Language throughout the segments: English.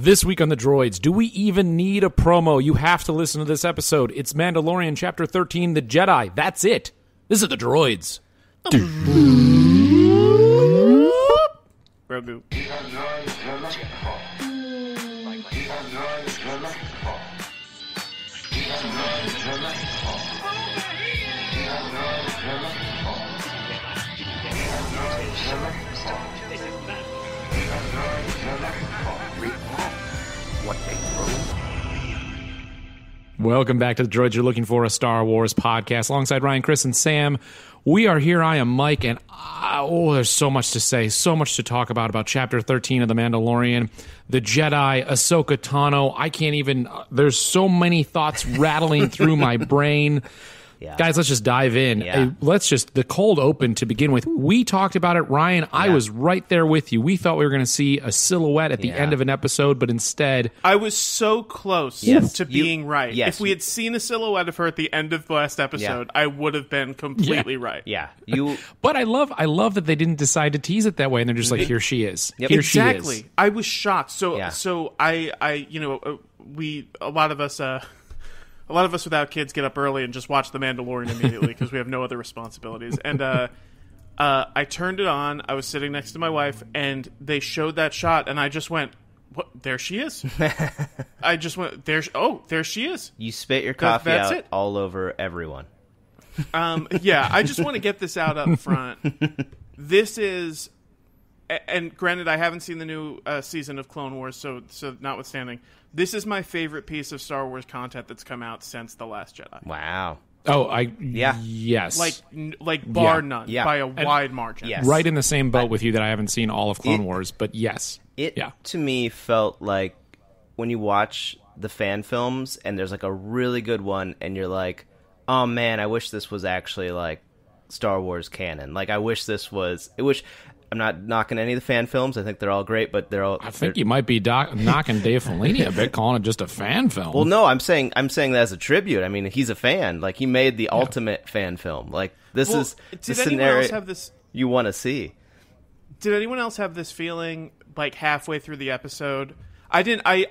This week on the Droids, do we even need a promo? You have to listen to this episode. It's Mandalorian Chapter 13, The Jedi. That's it. This is the Droids. Grogu. Welcome back to the Droids You're Looking For, a Star Wars podcast. Alongside Ryan, Chris, and Sam, we are here. I am Mike, and there's so much to say, so much to talk about Chapter 13 of The Mandalorian, The Jedi, Ahsoka Tano. I can't even, there's so many thoughts rattling through my brain. Yeah. Guys, let's just dive in. Yeah. The cold open to begin with. We talked about it, Ryan. I was right there with you. We thought we were going to see a silhouette at the end of an episode, but instead... I was so close to being right. Yes. If we had seen a silhouette of her at the end of the last episode, I would have been completely right. Yeah. But I love that they didn't decide to tease it that way, and they're just like, here she is. Yep. Here Exactly. she is. I was shocked. So a lot of us without kids get up early and just watch The Mandalorian immediately because we have no other responsibilities. And I turned it on. I was sitting next to my wife, and they showed that shot, and I just went, "What? There she is." I just went, there she is. You spit your coffee That's out it. all over everyone. I just want to get this out up front. This is, and granted, I haven't seen the new season of Clone Wars, so notwithstanding, this is my favorite piece of Star Wars content that's come out since The Last Jedi. Wow. Yes. Like bar none, by a wide margin. Yes. Right in the same boat with you that I haven't seen all of Clone Wars, but yes. To me, felt like when you watch the fan films and there's like a really good one and you're like, oh man, I wish this was actually like Star Wars canon. Like, I wish this was... I'm not knocking any of the fan films. I think they're all great, but I think you might be knocking Dave Filoni a bit, calling it just a fan film. Well, no, I'm saying that as a tribute. I mean, he's a fan. Like, he made the ultimate fan film. Like, this is the scenario you want to see. Did anyone else have this feeling like halfway through the episode? I didn't. I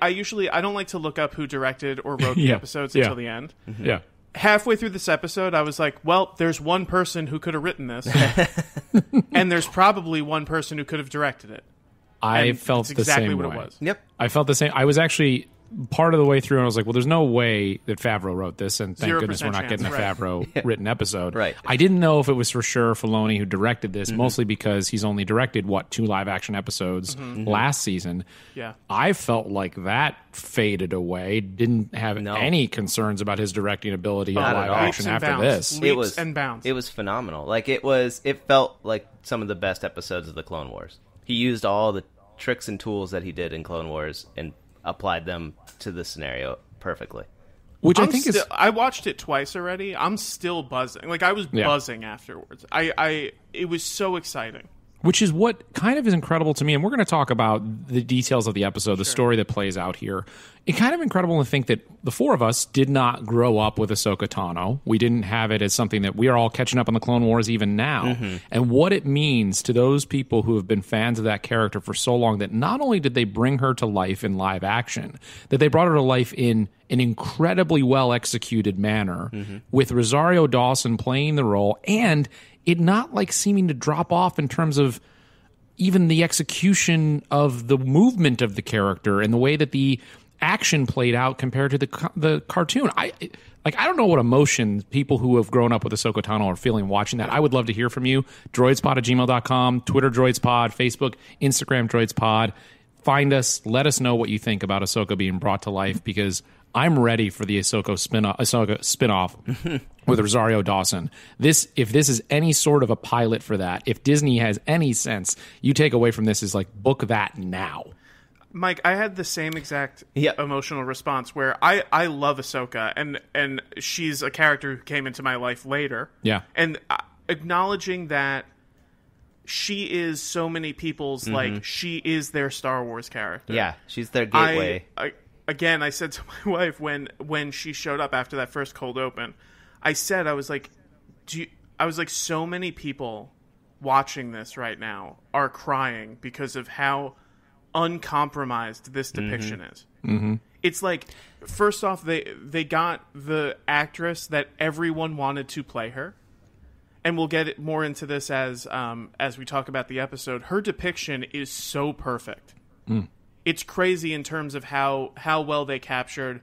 don't like to look up who directed or wrote the episodes until the end. Mm-hmm. Yeah. Halfway through this episode, I was like, well, there's one person who could have written this, and there's probably one person who could have directed it. I felt the exactly same what way. It was. Yep. I felt the same. I was actually part of the way through, and I was like, well, there's no way that Favreau wrote this, and thank goodness we're not getting a Favreau written episode. Right. I didn't know if it was for sure Filoni who directed this, mostly because he's only directed, 2 live-action episodes last season. Yeah. I felt like that faded away. Didn't have any concerns about his directing ability in live-action after this. Leaps and bounds. It was phenomenal. Like, it felt like some of the best episodes of the Clone Wars. He used all the tricks and tools that he did in Clone Wars and applied them to this scenario perfectly. Which I think is... I watched it twice already. I'm still buzzing. Like, I was buzzing afterwards. It was so exciting. Which is what kind of is incredible to me, and we're going to talk about the details of the episode, the story that plays out here. It's kind of incredible to think that the four of us did not grow up with Ahsoka Tano. We didn't have it as something that we are all catching up on the Clone Wars even now. And what it means to those people who have been fans of that character for so long, that not only did they bring her to life in live action, that they brought her to life in an incredibly well-executed manner, with Rosario Dawson playing the role, and it not like seeming to drop off in terms of even the execution of the movement of the character and the way that the action played out compared to the cartoon. I don't know what emotion people who have grown up with Ahsoka Tano are feeling watching that. I would love to hear from you. droidspod@gmail.com, Twitter droidspod, Facebook, Instagram droidspod. Find us. Let us know what you think about Ahsoka being brought to life, because I'm ready for the Ahsoka spinoff with Rosario Dawson. If this is any sort of a pilot for that, if Disney has any sense, you take away from this is like, book that now. Mike, I had the same exact emotional response where I love Ahsoka, and she's a character who came into my life later. Yeah. And acknowledging that she is so many people's, like, she is their Star Wars character. Yeah, she's their gateway. I said to my wife when she showed up after that first cold open, I was like, so many people watching this right now are crying because of how uncompromised this depiction is. Mm-hmm. It's like, first off, they got the actress that everyone wanted to play her, and we'll get more into this as we talk about the episode. Her depiction is so perfect. It's crazy in terms of how well they captured.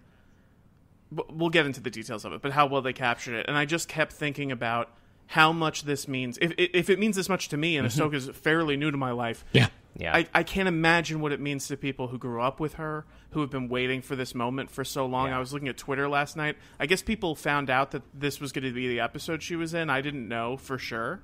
We'll get into the details of it, but how well they captured it. And I just kept thinking about how much this means. If it means this much to me, and Ahsoka's fairly new to my life, I can't imagine what it means to people who grew up with her, who have been waiting for this moment for so long. I was looking at Twitter last night. I guess people found out that this was going to be the episode she was in. I didn't know for sure.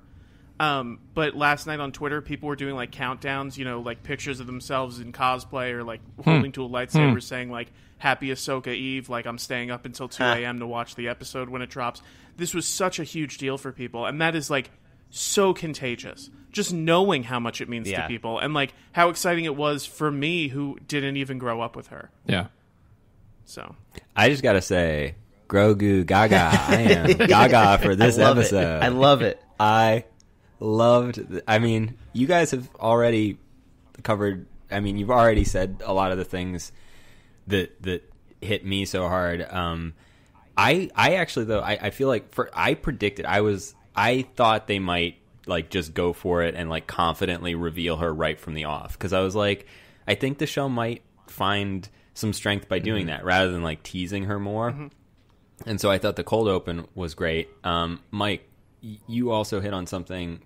But last night on Twitter, people were doing like countdowns, like pictures of themselves in cosplay or like holding to a lightsaber saying like, Happy Ahsoka Eve, like I'm staying up until 2 a.m. to watch the episode when it drops. This was such a huge deal for people. And that is like so contagious. Just knowing how much it means to people and like how exciting it was for me who didn't even grow up with her. Yeah. So I just got to say, Grogu Gaga. I am Gaga for this episode. I love it. I mean, you guys have already covered, you've already said a lot of the things that hit me so hard. I actually, though, I feel like I thought they might like just go for it and like confidently reveal her right from the off. Because I was like, I think the show might find some strength by doing that rather than like teasing her more. And so I thought the cold open was great. Mike, you also hit on something.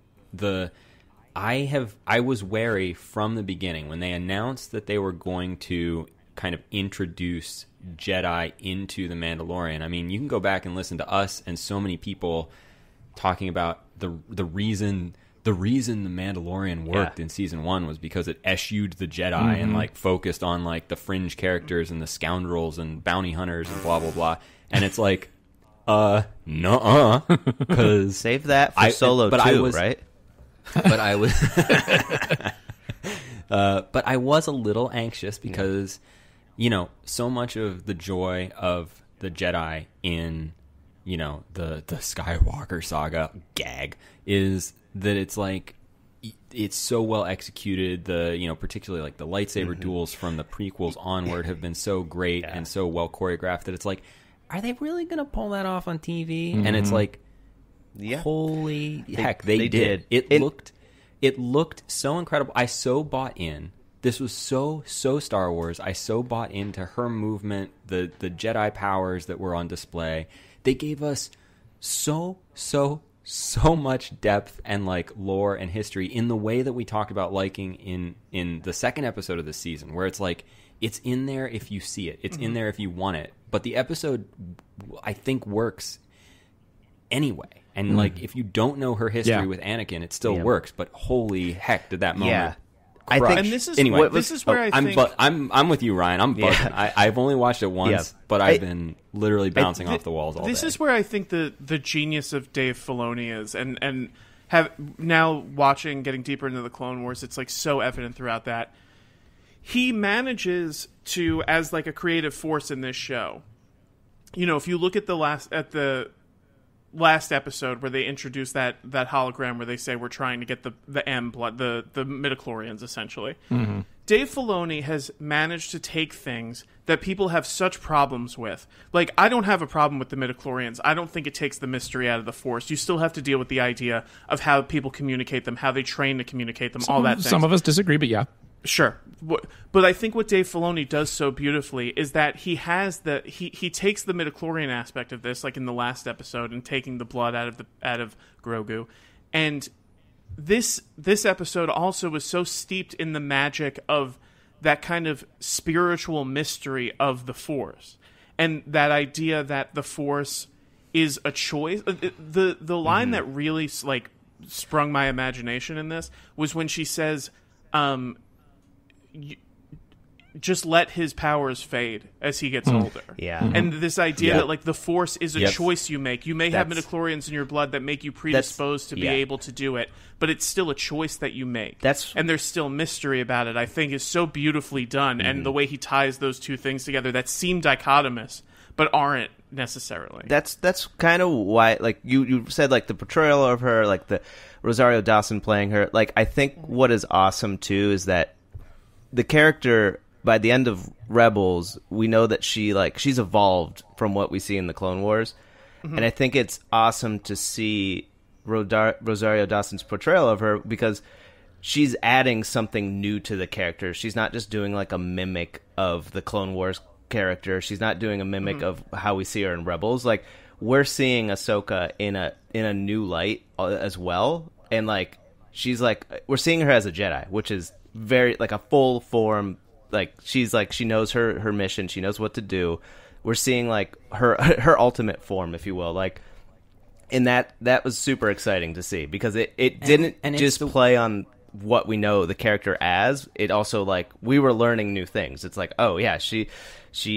I was wary from the beginning when they announced that they were going to kind of introduce Jedi into the Mandalorian. I mean, you can go back and listen to us and so many people talking about the reason the Mandalorian worked in season 1 was because it eschewed the Jedi and like focused on like the fringe characters and the scoundrels and bounty hunters and blah blah blah. And it's like, nuh-uh, because save that for Solo too, right? But I was, but I was a little anxious because, so much of the joy of the Jedi in, the Skywalker saga gag is that it's like, it's so well executed. Particularly like the lightsaber duels from the prequels onward have been so great and so well choreographed that it's like, are they really going to pull that off on TV? And it's like, holy heck, they did. It looked so incredible. I so bought in. This was so Star Wars. I so bought into her movement, the Jedi powers that were on display. They gave us so much depth and like lore and history in the way that we talked about liking in the second episode of this season, where it's like, it's in there if you see it. It's in there if you want it. But the episode, I think, works anyway. And like, if you don't know her history with Anakin, it still works. But holy heck, did that moment crush. I think, and this is this is where I think I'm with you, Ryan. I'm buzzing. I've only watched it once, but I've been literally bouncing off the walls all day. This is where I think the genius of Dave Filoni is, and have now watching, getting deeper into the Clone Wars, it's like so evident throughout that he manages to, as like a creative force in this show. If you look at the last episode where they introduce that hologram where they say we're trying to get the M blood, the midichlorians essentially. Dave Filoni has managed to take things that people have such problems with. Like, I don't have a problem with the midichlorians. I don't think it takes the mystery out of the Force. You still have to deal with the idea of how people communicate them, how they train to communicate them, all that things. Some of us disagree, but yeah. Sure. But I think what Dave Filoni does so beautifully is that he has he takes the midichlorian aspect of this, like in the last episode, and taking the blood out of Grogu. And this episode also was so steeped in the magic of that kind of spiritual mystery of the Force. And that idea that the Force is a choice. The line that really like sprung my imagination in this was when she says, just let his powers fade as he gets older. And this idea that like the Force is a choice you make. You may have midichlorians in your blood that make you predisposed to be able to do it, but it's still a choice that you make. And there's still mystery about it, I think, is so beautifully done. And the way he ties those two things together that seem dichotomous but aren't necessarily. That's kind of why, like you said, like the portrayal of her, like the Rosario Dawson playing her. Like, I think what is awesome too is that the character by the end of Rebels, we know that she's evolved from what we see in the Clone Wars, and I think it's awesome to see Rosario Dawson's portrayal of her because she's adding something new to the character. She's not just doing like a mimic of the Clone Wars character. She's not doing a mimic of how we see her in Rebels. Like, we're seeing Ahsoka in a new light as well, and like she's like we're seeing her as a Jedi, which is very like a full form. Like she's like she knows her mission. She knows what to do. We're seeing like her ultimate form, if you will. Like, and that was super exciting to see because it didn't just play on what we know the character as. It also like we were learning new things. It's like, oh yeah, she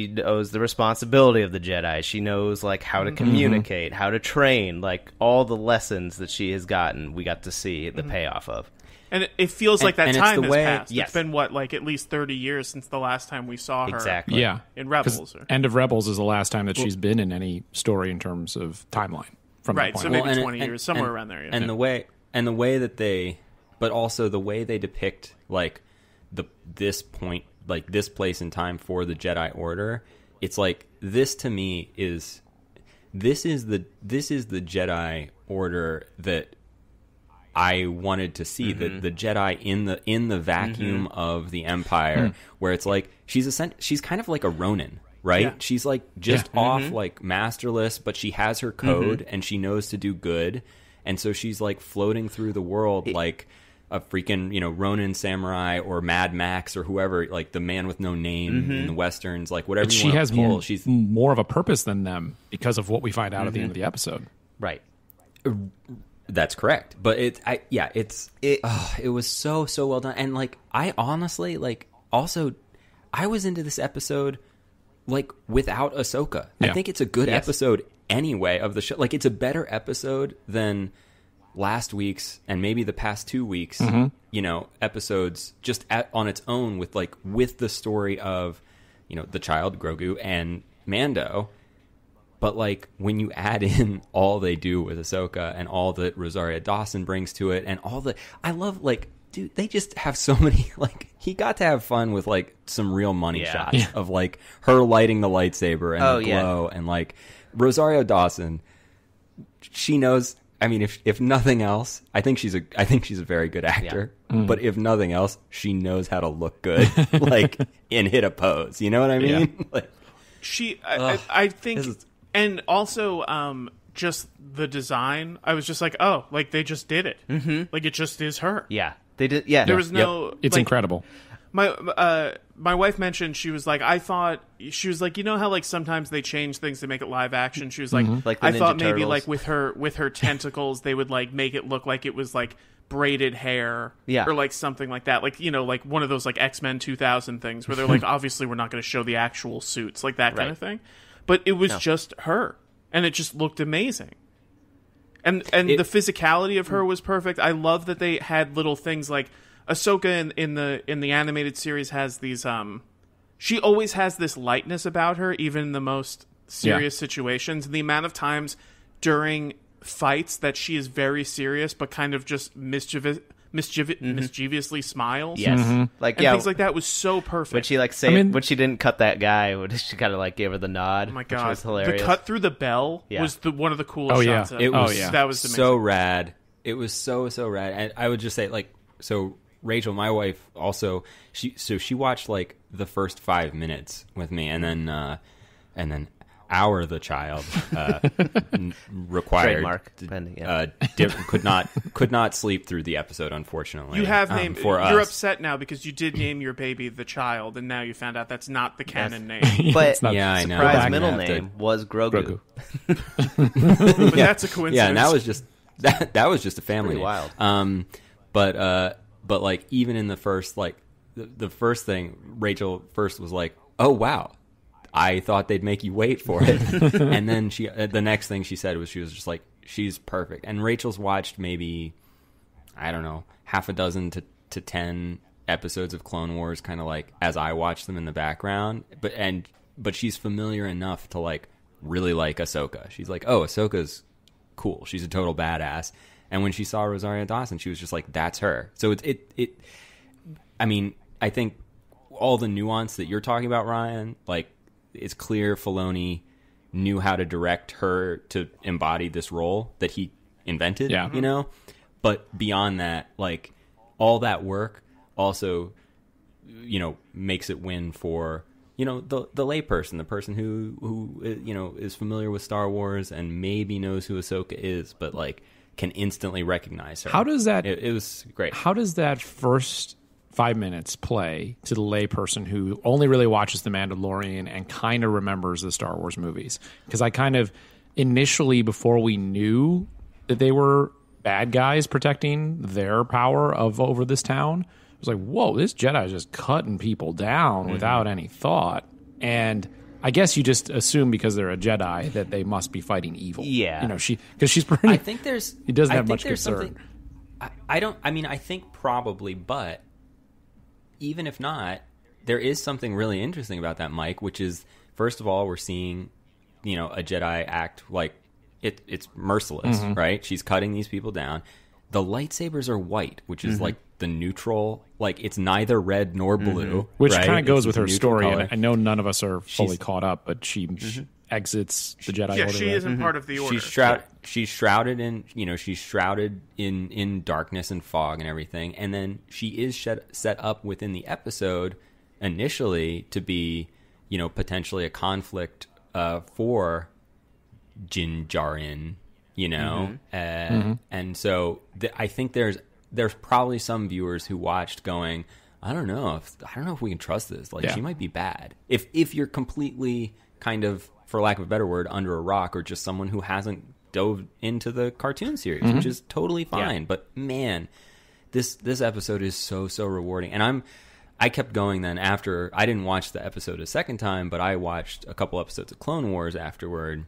knows the responsibility of the Jedi. She knows like how to communicate, how to train, like all the lessons that she has gotten. We got to see the payoff of. And it feels like that time has passed. Yes. It's been, what, like at least 30 years since the last time we saw her Exactly. in Rebels. End of Rebels is the last time that she's been in any story in terms of timeline. From right, that so point. maybe 20 years, somewhere around there. Yeah. And the way that they, but also the way they depict like this point, like this place in time for the Jedi Order, it's like this to me is the Jedi Order that I wanted to see, the Jedi in the vacuum of the Empire, where it's like she's kind of like a Ronin, right? Yeah. She's like just off, like masterless, but she has her code and she knows to do good, and so she's like floating through the world like a freaking Ronin samurai or Mad Max or whoever, like the man with no name in the westerns, like whatever. But you want to pull. She's more of a purpose than them because of what we find out at the end of the episode, right? That's correct, but it was so well done, and like I honestly like also I was into this episode like without Ahsoka. I think it's a good episode anyway of the show. Like it's a better episode than last week's and maybe the past 2 weeks, episodes just on its own with the story of the child Grogu and Mando. But, like, when you add in all they do with Ahsoka and all that Rosario Dawson brings to it and all the... I love, like, dude, they just have so many... Like, he got to have fun with, like, some real money shots of, like, her lighting the lightsaber and the glow. And, like, Rosario Dawson, she knows... I mean, if nothing else, I think she's a very good actor. Yeah. But if nothing else, she knows how to look good, like, and hit a pose. You know what I mean? Yeah. Like, I think... And also, just the design, I was just like, oh, like, they just did it. Mm-hmm. Like, it just is her. Yeah. They did, yeah. There was no... It's like, incredible. My wife mentioned, she was like, you know how, like, sometimes they change things to make it live action? She was like, like the I Ninja thought maybe, Turtles. like, with her tentacles, they would, like, make it look like it was, like, braided hair. Yeah. Or, like, something like that. Like, like, one of those, like, X-Men 2000 things where they're like, obviously we're not going to show the actual suits. Like, that kind of thing. But it was just her, and it just looked amazing. And the physicality of her was perfect. I love that they had little things like Ahsoka in the animated series has these. She always has this lightness about her, even in the most serious situations. And the amount of times during fights that she is very serious, but kind of just mischievously smiles. Yes, like and things like that was so perfect. When she like when she didn't cut that guy, she kind of like gave her the nod. Oh my god, which was hilarious. The cut through the bell was one of the coolest shots. It was that was amazing. So rad. It was so rad. And I would just say like so. Rachel, my wife, also she watched like the first 5 minutes with me, and then. The child required trademark depending, could not sleep through the episode, unfortunately. You have named for you're us. Upset now because you did name your baby the child, and now you found out that's not the canon name. But I know. Surprise middle name was Grogu. But that's a coincidence. Yeah, and that was just that was just a family pretty name. wild. But like even in the first like the first thing, Rachel first was like, "Oh wow, I thought they'd make you wait for it." And then the next thing she said was she was just like, she's perfect. And Rachel's watched maybe, I don't know, half a dozen to 10 episodes of Clone Wars, kind of like as I watch them in the background. But she's familiar enough to like really like Ahsoka. She's like, oh, Ahsoka's cool. She's a total badass. And when she saw Rosario Dawson, she was just like, that's her. So it I mean, I think all the nuance that you're talking about, Ryan, like, it's clear Filoni knew how to direct her to embody this role that he invented, you know? But beyond that, like, all that work also, you know, makes it win for, you know, the layperson, the person who you know, is familiar with Star Wars and maybe knows who Ahsoka is, but, like, can instantly recognize her. How does that... It was great. How does that first 5 minutes play to the layperson who only really watches The Mandalorian and kind of remembers the Star Wars movies? Because I kind of, initially, before we knew that they were bad guys protecting their power over this town, I was like, whoa, this Jedi is just cutting people down without any thought. And I guess you just assume because they're a Jedi that they must be fighting evil. Yeah. You know, because she's pretty... I think there's... He doesn't have much concern. I think probably, but even if not, there is something really interesting about that, Mike, which is, first of all, we're seeing, you know, a Jedi act like it's merciless, right? She's cutting these people down. The lightsabers are white, which is like the neutral, like, it's neither red nor blue. Which right? kind of goes It's with her story. color. And I know none of us are fully caught up, but she exits the Jedi Yeah, Order. she isn't part of the Order. She's shrouded in, you know, she's shrouded in darkness and fog and everything, and then she is set up within the episode initially to be, you know, potentially a conflict for Din Djarin, you know, and so I think there's probably some viewers who watched going, I don't know if we can trust this. Like, she might be bad. If you're completely kind of, for lack of a better word, under a rock, or just someone who hasn't dove into the cartoon series, which is totally fine. But man, this episode is so rewarding. And I kept going then after. I didn't watch the episode a second time, but I watched a couple episodes of Clone Wars afterward.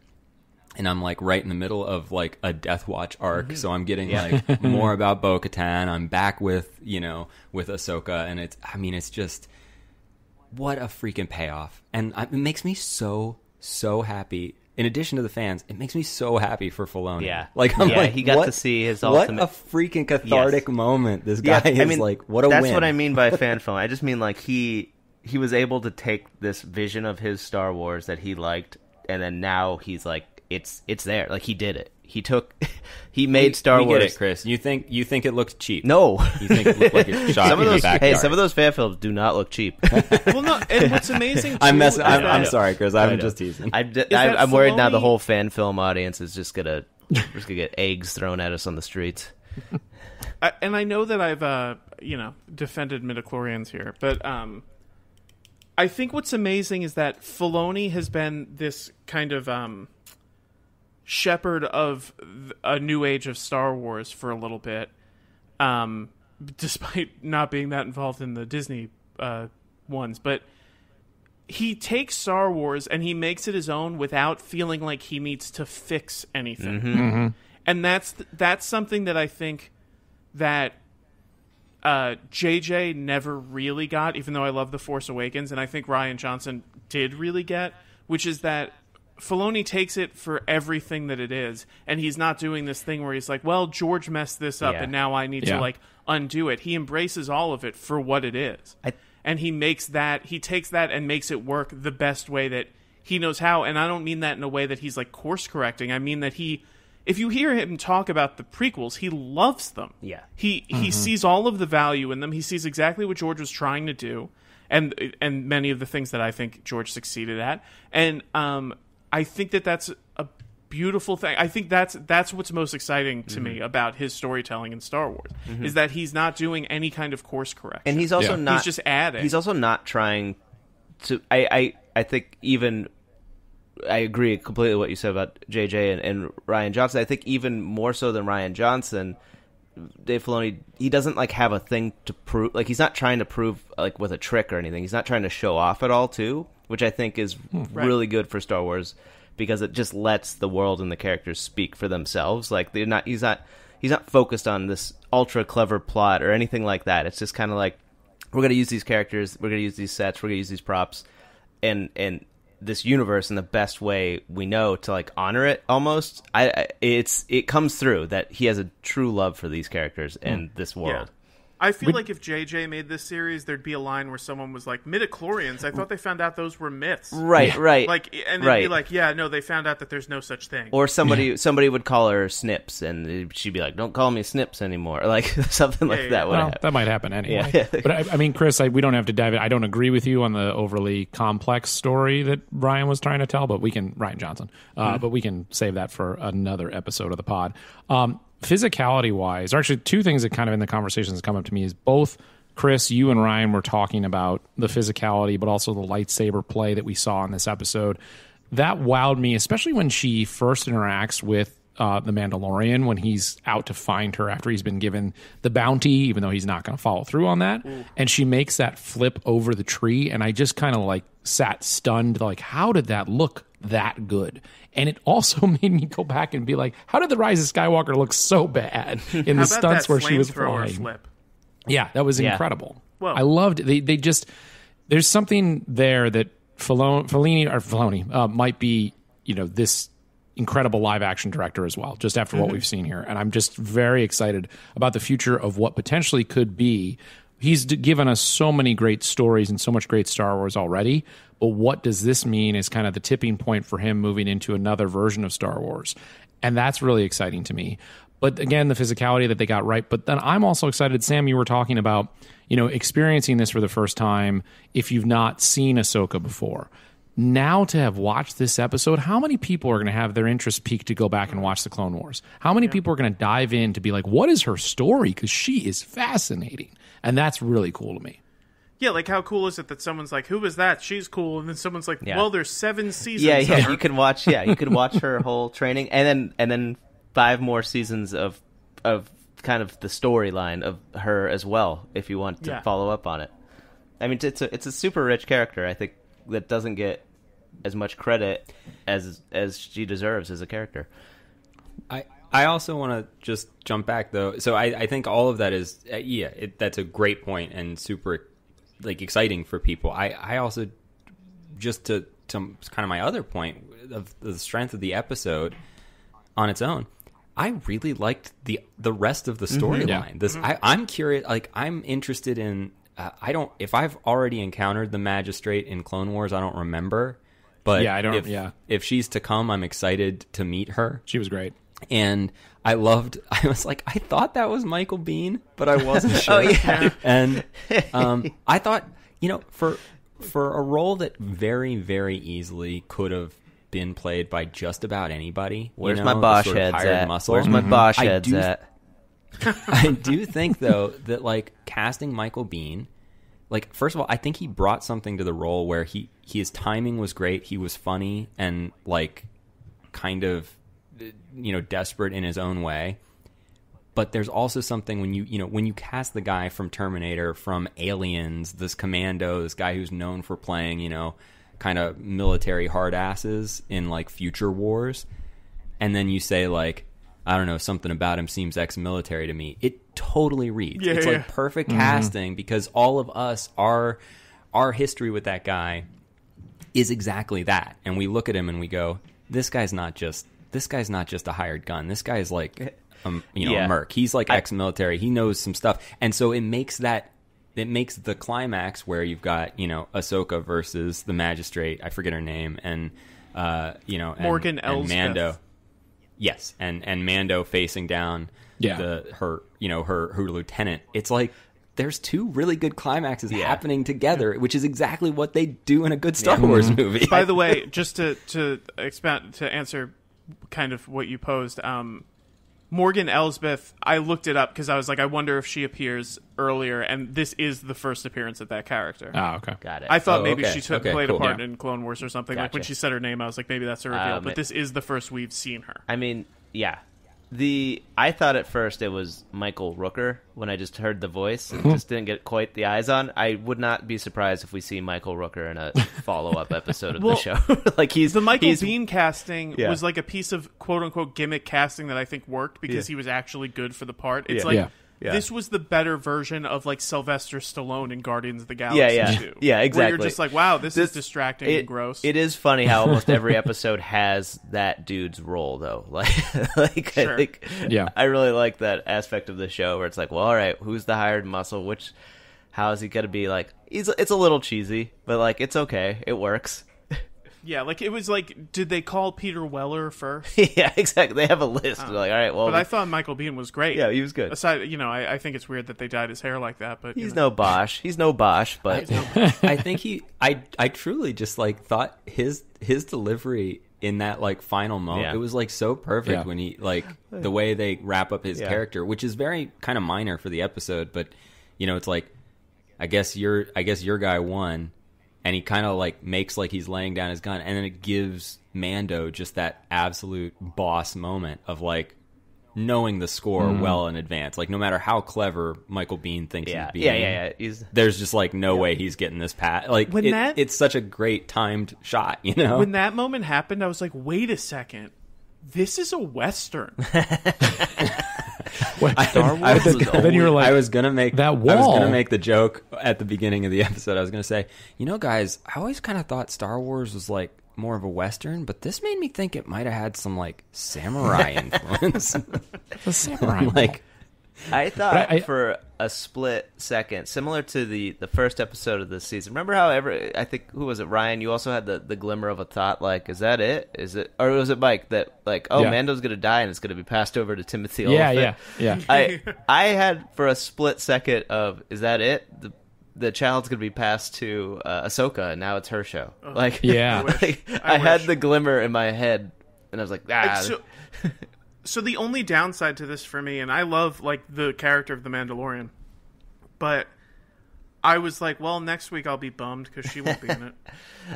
And I'm like right in the middle of like a Death Watch arc, so I'm getting like more about Bo-Katan. I'm back with Ahsoka, and it's just, what a freaking payoff. And it makes me so happy. In addition to the fans, it makes me so happy for Filoni. Yeah. Like, I'm like, he got to see his ultimate... What a freaking cathartic moment this guy is. I mean, like, what a that's win. That's what I mean by fan film. I just mean, like, he was able to take this vision of his Star Wars that he liked, and then now he's like, it's there. Like, he did it. He made Star Wars. You get it, Chris. You think it looked cheap? No. You think it looked like it's shot in the backyard? Hey, some of those fan films do not look cheap. Well, no. And what's amazing? Too, I'm sorry, Chris. I'm just teasing. I'm worried now. The whole fan film audience is just gonna get eggs thrown at us on the streets. And I know that I've defended midichlorians here, but I think what's amazing is that Filoni has been this kind of shepherd of a new age of Star Wars for a little bit, despite not being that involved in the Disney ones. But he takes Star Wars and he makes it his own without feeling like he needs to fix anything. And that's something that I think that JJ never really got, even though I love The Force Awakens, and I think Rian Johnson did really get, which is that Filoni takes it for everything that it is, and he's not doing this thing where he's like, well, George messed this up, and now I need to, like, undo it. He embraces all of it for what it is. And he takes that and makes it work the best way that he knows how, and I don't mean that in a way that he's, like, course-correcting. I mean that if you hear him talk about the prequels, he loves them. Yeah. He sees all of the value in them. He sees exactly what George was trying to do, and many of the things that I think George succeeded at. And I think that that's a beautiful thing. I think that's what's most exciting to me about his storytelling in Star Wars, is that he's not doing any kind of course correction. And he's also not... He's just adding. He's also not trying to... I think even... I agree completely with what you said about JJ and Rian Johnson. I think even more so than Rian Johnson, Dave Filoni, he doesn't like have a thing to prove. Like, he's not trying to prove like with a trick or anything. He's not trying to show off at all too, which I think is really good for Star Wars, because it just lets the world and the characters speak for themselves. Like, he's not focused on this ultra clever plot or anything like that. It's just kind of like, we're going to use these characters, we're going to use these sets, we're going to use these props, and this universe in the best way we know to like honor it. Almost, it comes through that he has a true love for these characters and this world. I feel like if JJ made this series, there'd be a line where someone was like, midichlorians, I thought they found out those were myths. Right. Like, and they'd be like, yeah, no, they found out that there's no such thing. Or somebody would call her Snips, and she'd be like, don't call me Snips anymore. Like, something like that would happen. That might happen anyway. Yeah. But I mean, Chris, we don't have to dive in. I don't agree with you on the overly complex story that Ryan was trying to tell, but Ryan Johnson, but we can save that for another episode of the pod. Physicality wise, or actually two things that kind of in the conversations come up to me is both Chris, you and Ryan were talking about the physicality, but also the lightsaber play that we saw in this episode. That wowed me, especially when she first interacts with the Mandalorian, when he's out to find her after he's been given the bounty, even though he's not going to follow through on that. And she makes that flip over the tree, and I just kind of like sat stunned, like, how did that look that good? And it also made me go back and be like, how did the Rise of Skywalker look so bad in the stunts where she was flying? Flip? Yeah, that was incredible. Well, I loved it. They just, there's something there that Filoni might be, this incredible live action director as well, just after what we've seen here. And I'm just very excited about the future of what potentially could be. He's given us so many great stories and so much great Star Wars already, but what does this mean is kind of the tipping point for him moving into another version of Star Wars. And that's really exciting to me. But again, the physicality that they got right. But then I'm also excited, Sam, you were talking about, experiencing this for the first time if you've not seen Ahsoka before. Now to have watched this episode, how many people are going to have their interest piqued to go back and watch the Clone Wars? How many people are going to dive in to be like, what is her story? Because she is fascinating. And that's really cool to me. Yeah, like how cool is it that someone's like, who is that? She's cool. And then someone's like, well, there's 7 seasons of her. You could watch her whole training and then 5 more seasons of kind of the storyline of her as well, if you want to follow up on it. I mean, it's a super rich character, I think, that doesn't get as much credit as she deserves as a character. I also want to just jump back, though. So I think all of that is, that's a great point and super exciting for people. I also, just to kind of my other point of the strength of the episode on its own, I really liked the rest of the storyline. I'm curious, I'm interested in, if I've already encountered the Magistrate in Clone Wars, I don't remember. But if she's to come, I'm excited to meet her. She was great. And I was like, I thought that was Michael Biehn, but I wasn't sure. And I thought, for a role that very, very easily could have been played by just about anybody. Where's my Bosch heads at? Where's my Bosch heads at? I do think, though, that casting Michael Biehn, first of all, I think he brought something to the role where his timing was great. He was funny and kind of desperate in his own way. But there's also something when you cast the guy from Terminator, from Aliens, this commando, this guy who's known for playing kind of military hard asses in Future Wars, and then you say I don't know, something about him seems ex-military to me. It totally reads. It's perfect casting because all of us, our history with that guy is exactly that. And we look at him and we go, this guy's not just a hired gun. This guy is a merc. He's ex-military. He knows some stuff. And so it makes the climax where you've got, Ahsoka versus the Magistrate. I forget her name. And, Morgan Elsbeth. And Mando. Yes, and Mando facing down her lieutenant. It's there's 2 really good climaxes happening together, which is exactly what they do in a good Star Wars movie. By the way, just to expand to answer kind of what you posed, Morgan Elsbeth, I looked it up because I was like, I wonder if she appears earlier, and this is the first appearance of that character. Oh, okay. Got it. I thought maybe she played a part in Clone Wars or something. Gotcha. When she said her name, I was like, maybe that's a reveal. But this is the first we've seen her. I mean, yeah. I thought at first it was Michael Rooker when I just heard the voice and just didn't get quite the eyes on. I would not be surprised if we see Michael Rooker in a follow-up episode of the show. The Michael Biehn casting was a piece of quote-unquote gimmick casting that I think worked because he was actually good for the part. It's this was the better version of like Sylvester Stallone in Guardians of the Galaxy. Yeah, exactly. Where you're just like, wow, this is distracting and gross. It is funny how almost every episode has that dude's role, though. Like Sure. I think, I really like that aspect of the show where it's like, well, all right, who's the hired muscle? How is he going to be like? It's a little cheesy, but like it's okay. It works. Yeah, like it was like, did they call Peter Weller first? Yeah, exactly. They have a list. They're like, all right, well, but I thought Michael Biehn was great. Yeah, he was good. Aside, I think it's weird that they dyed his hair like that, but he's no Bosch. He's no Bosch, but I think I truly just like thought his delivery in that like final moment, it was like so perfect when he like the way they wrap up his character, which is very kind of minor for the episode, but it's like I guess your guy won. And he kind of like makes like he's laying down his gun, and then it gives Mando just that absolute boss moment of like knowing the score well in advance. Like no matter how clever Michael Biehn thinks he's being, there's just like no way he's getting this pat. Like it's such a great timed shot, When that moment happened, I was like, wait a second, this is a Western. Star Wars then you were like, I was gonna make that wall. I was gonna make the joke at the beginning of the episode. I was gonna say, guys, I always kind of thought Star Wars was like more of a Western, but this made me think it might have had some like samurai influence. The samurai, like I thought for a split second, similar to the first episode of this season. Remember how I think, who was it, Ryan? You also had the glimmer of a thought, like, is that it? Is it, or was it Mike that like, Mando's gonna die and it's gonna be passed over to Timothy Olyphant? Yeah. I had for a split second of, is that it? The child's gonna be passed to Ahsoka, and now it's her show. Like, I had the glimmer in my head, and I was like, So the only downside to this for me, and I love like the character of the Mandalorian, but I was like, well, next week I'll be bummed because she won't be in it.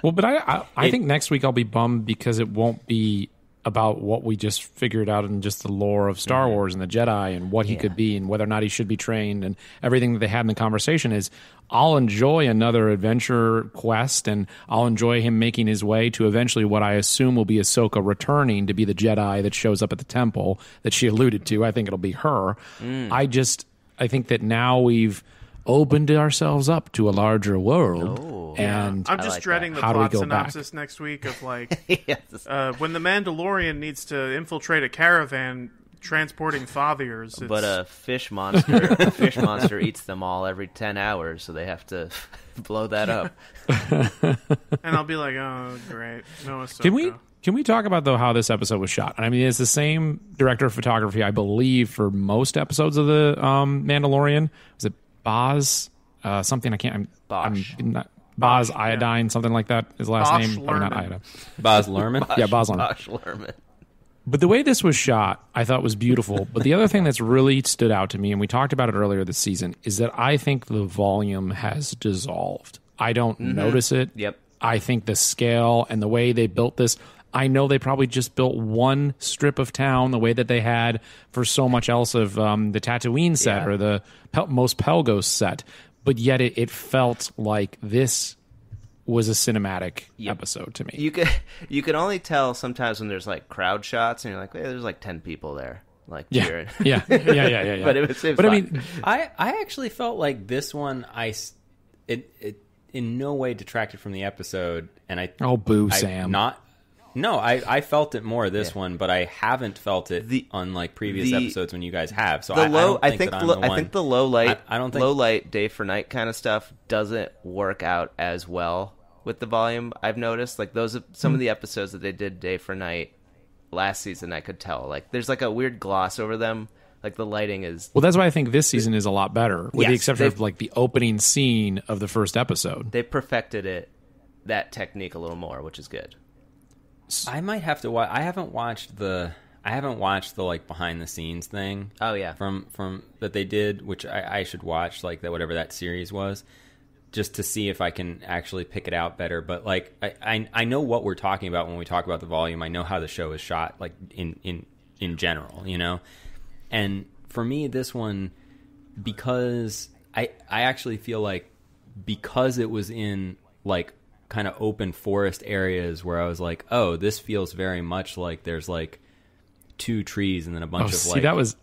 Well, but I think next week I'll be bummed because it won't be about what we just figured out in just the lore of Star Wars and the Jedi and what he could be and whether or not he should be trained and everything that they had in the conversation. Is I'll enjoy another adventure quest, and I'll enjoy him making his way to eventually what I assume will be Ahsoka returning to be the Jedi that shows up at the temple that she alluded to. I think it'll be her. I think that now we've opened ourselves up to a larger world. And I'm just dreading the plot synopsis next week of like when the Mandalorian needs to infiltrate a caravan transporting fathiers. But a fish monster eats them all every 10 hours, so they have to blow that up. And I'll be like, oh, great. No Ahsoka. Can we talk about, though, how this episode was shot? I mean, it's the same director of photography, I believe, for most episodes of the Mandalorian. Was it Boz? Something I can't... Boz Iodine, something like that. His last name? Or not Iodine. Boz Lerman? Boz Lerman. Boz Lerman. But the way this was shot, I thought was beautiful. But the other thing that's really stood out to me, and we talked about it earlier this season, is that I think the volume has dissolved. I don't notice it. Yep. I think the scale and the way they built this, I know they probably just built one strip of town the way that they had for so much else of the Tatooine set or the most Pelgos set. But yet it felt like this was a cinematic episode to me. You can only tell sometimes when there's like crowd shots and you're like, hey, there's like 10 people there, like cheering. Yeah. But it was fun. I mean, I actually felt like this one it in no way detracted from the episode, and Sam. I felt it more this one, but I haven't felt it on like previous episodes when you guys have. So I think the low light day for night kind of stuff doesn't work out as well with the volume. I've noticed like some of the episodes that they did day for night last season, I could tell like there's like a weird gloss over them. Like the lighting is... Well, that's why I think this season is a lot better, with the exception of like the opening scene of the first episode. They perfected that technique a little more, which is good. I might have to watch. I haven't watched the like behind the scenes thing. Oh yeah, from that they did, which I should watch, like that whatever that series was, just to see if I can actually pick it out better. But like I know what we're talking about when we talk about the volume. I know how the show is shot, like in general, And for me, this one, because I actually feel like because it was in like kind of open forest areas where I was like, oh, this feels very much like there's like 2 trees and then a bunch of see, that was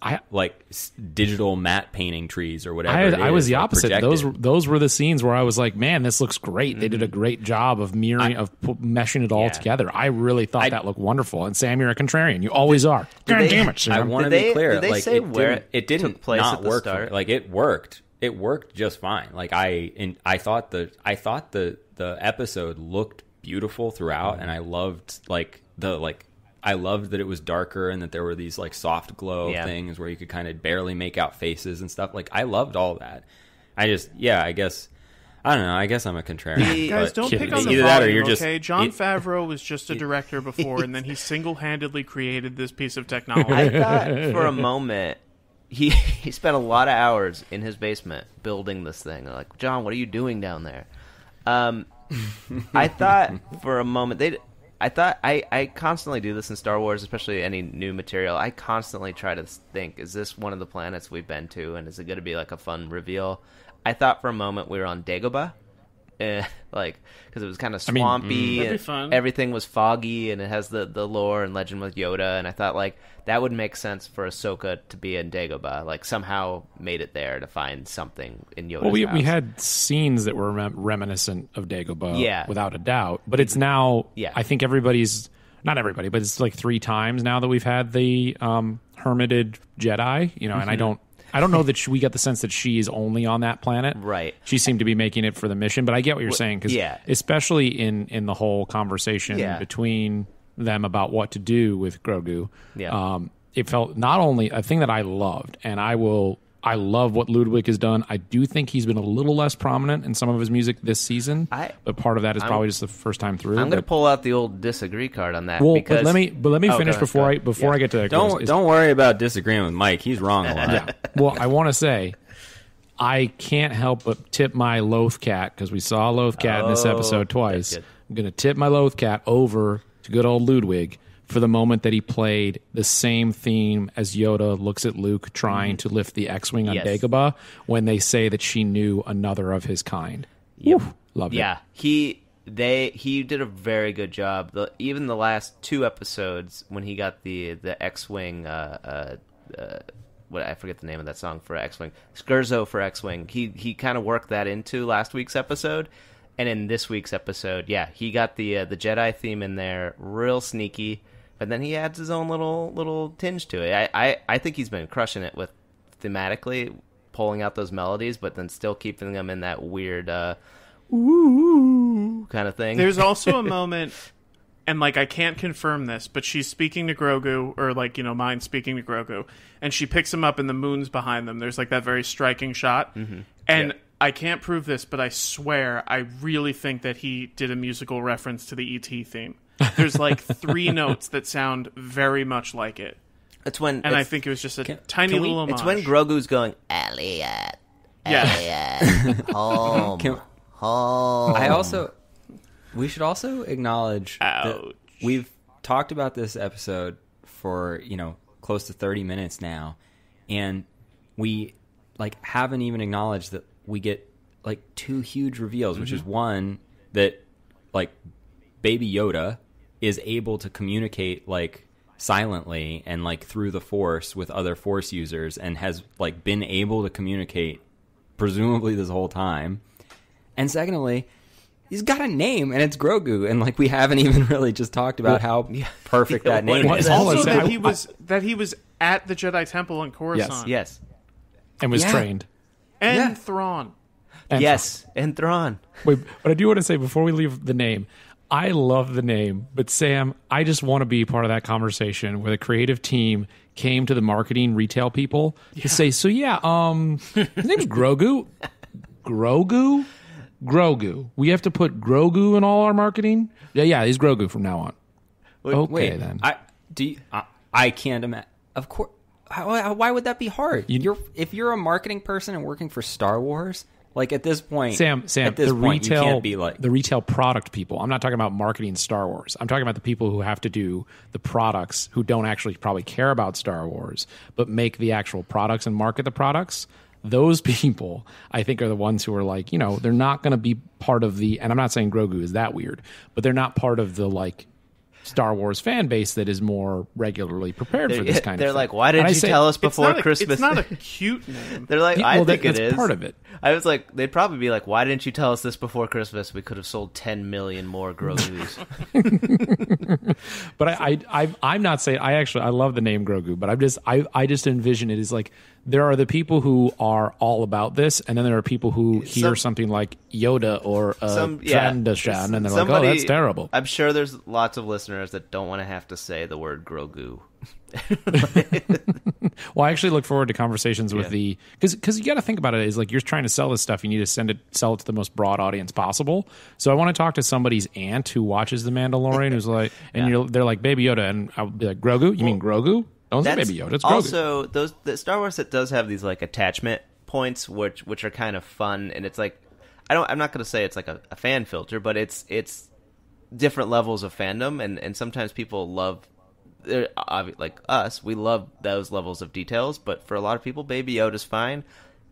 digital matte painting trees or whatever. I was the like, opposite. projected. Those were the scenes where I was like, man, this looks great. They did a great job of mirroring, meshing it all together. I really thought that looked wonderful. And Sam, you're a contrarian. You always are. God damn it, Sam. I want to be clear. Did they say where it didn't took place not at the work start? for me. Like it worked. It worked just fine. Like I thought the episode looked beautiful throughout, and I loved I loved that it was darker and that there were these like soft glow things where you could kind of barely make out faces and stuff. Like I loved all that. I guess I don't know. I guess I'm a contrarian. Guys, don't pick on the either volume, that or you're okay? John Favreau was just a director before, and then he single-handedly created this piece of technology. I thought for a moment he spent a lot of hours in his basement building this thing. They're like, John, what are you doing down there? I thought for a moment I constantly do this in Star Wars, especially any new material. I constantly try to think, is this one of the planets we've been to, and is it going to be like a fun reveal? I thought for a moment we were on Dagobah, because it was kind of swampy, that'd be and fun. everything was foggy, and it has the lore and legend with Yoda, and I thought like that would make sense for Ahsoka to be in Dagobah, like somehow made it there to find something in Yoda's Well, we house. had scenes that were reminiscent of Dagobah, without a doubt. But it's now, I think not everybody, but it's like 3 times now that we've had the hermited Jedi, and I don't know that we get the sense that she is only on that planet. Right. She seemed to be making it for the mission, but I get what you're saying, because especially in the whole conversation between them about what to do with Grogu, it felt not only a thing that I loved, and I love what Ludwig has done. I do think he's been a little less prominent in some of his music this season, but part of that is probably just the first time through. I'm going to pull out the old disagree card on that. Well, because... let me finish before I get to that. Don't worry about disagreeing with Mike. He's wrong a lot. Well, I want to say I can't help but tip my Lothcat, because we saw Lothcat in this episode twice. I'm going to tip my Lothcat over to good old Ludwig for the moment that he played the same theme as Yoda looks at Luke trying to lift the X-Wing on Dagobah, when they say that she knew another of his kind. Yep. Loved it. Yeah, he did a very good job. Even the last 2 episodes when he got the X-Wing, what I forget the name of that song for X-Wing, Scherzo for X-Wing. He kind of worked that into last week's episode, and in this week's episode, he got the Jedi theme in there, real sneaky. But then he adds his own little tinge to it. I think he's been crushing it with thematically pulling out those melodies, but then still keeping them in that weird ooh kind of thing. There's also a moment, and I can't confirm this, but she's speaking to Grogu, or Mind speaking to Grogu, and she picks him up and the moon's behind them. There's that very striking shot, and I can't prove this, but I swear I really think that he did a musical reference to the E.T. theme. There's 3 notes that sound very much like it. I think it was just a tiny little homage. It's when Grogu's going, Elliot, home, home. We should also acknowledge that we've talked about this episode for, close to 30 minutes now, and we haven't even acknowledged that we get 2 huge reveals, which is one that Baby Yoda is able to communicate silently and through the Force with other Force users, and has been able to communicate presumably this whole time. And secondly, he's got a name, and it's Grogu, and we haven't even really just talked about how perfect that name is. Also, that he was at the Jedi Temple in Coruscant. Yes. And was trained. And Thrawn. And Thrawn. Wait, but I do want to say, before we leave the name, I love the name, but Sam, I just want to be part of that conversation where the creative team came to the marketing retail people to say, his name's Grogu. Grogu. We have to put Grogu in all our marketing? Yeah, he's Grogu from now on. Wait, then. I can't imagine. Of course. Why would that be hard? If you're a marketing person and working for Star Wars, at this point, Sam, at this point, you can't be the retail product people. I'm not talking about marketing Star Wars. I'm talking about the people who have to do the products, who don't actually probably care about Star Wars, but make the actual products and market the products. Those people, I think, are the ones who are they're not going to be part of the, and I'm not saying Grogu is that weird, but they're not part of the Star Wars fan base that is more regularly prepared for this kind of thing. They're like, why didn't you tell us before Christmas? It's not a cute name. They're like, I think it is. That's part of it. I was like, they'd probably be like, why didn't you tell us this before Christmas? We could have sold 10 million more Grogu's. But I'm not saying I love the name Grogu, but I just envision it as like there are the people who are all about this, and then there are people who hear something like Yoda or Trandoshan, and they're like, oh, that's terrible. I'm sure there's lots of listeners that don't want to have to say the word Grogu. Well, I actually look forward to conversations with because you got to think about it is like you're trying to sell this stuff, you need to sell it to the most broad audience possible. So I want to talk to somebody's aunt who watches The Mandalorian, who's like, and they're like Baby Yoda, and I'll be like, Grogu? You mean Grogu? Don't say Baby Yoda. It's Grogu. Also, the Star Wars that does have these like attachment points, which are kind of fun, and it's like I'm not going to say it's like a fan filter, but it's different levels of fandom, and sometimes people love. Like us, we love those levels of details, but for a lot of people, Baby Yoda's fine.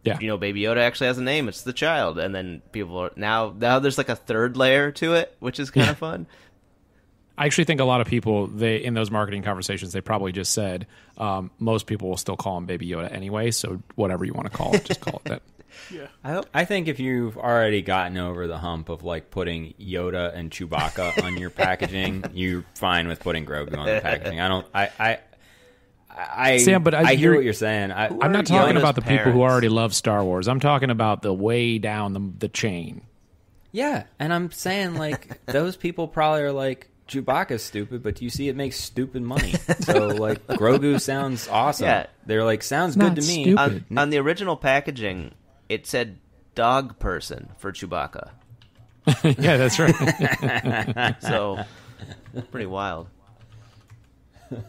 Yeah, Baby Yoda actually has a name. It's the child, and then people are now there's like a third layer to it, which is kind of fun. I actually think a lot of people in those marketing conversations they probably just said most people will still call him Baby Yoda anyway. So whatever you want to call it, just call it that. Yeah, I think if you've already gotten over the hump of like putting Yoda and Chewbacca on your packaging, you're fine with putting Grogu on the packaging. Sam, but I hear what you're saying. I'm not talking about the people who already love Star Wars. I'm talking about the way down the chain. Yeah, and I'm saying like those people probably are like, Chewbacca's stupid, but you see it makes stupid money. So, like, Grogu sounds awesome. Yeah. They're like, sounds good to me. On the original packaging, it said dog person for Chewbacca. Yeah, that's right. So, pretty wild.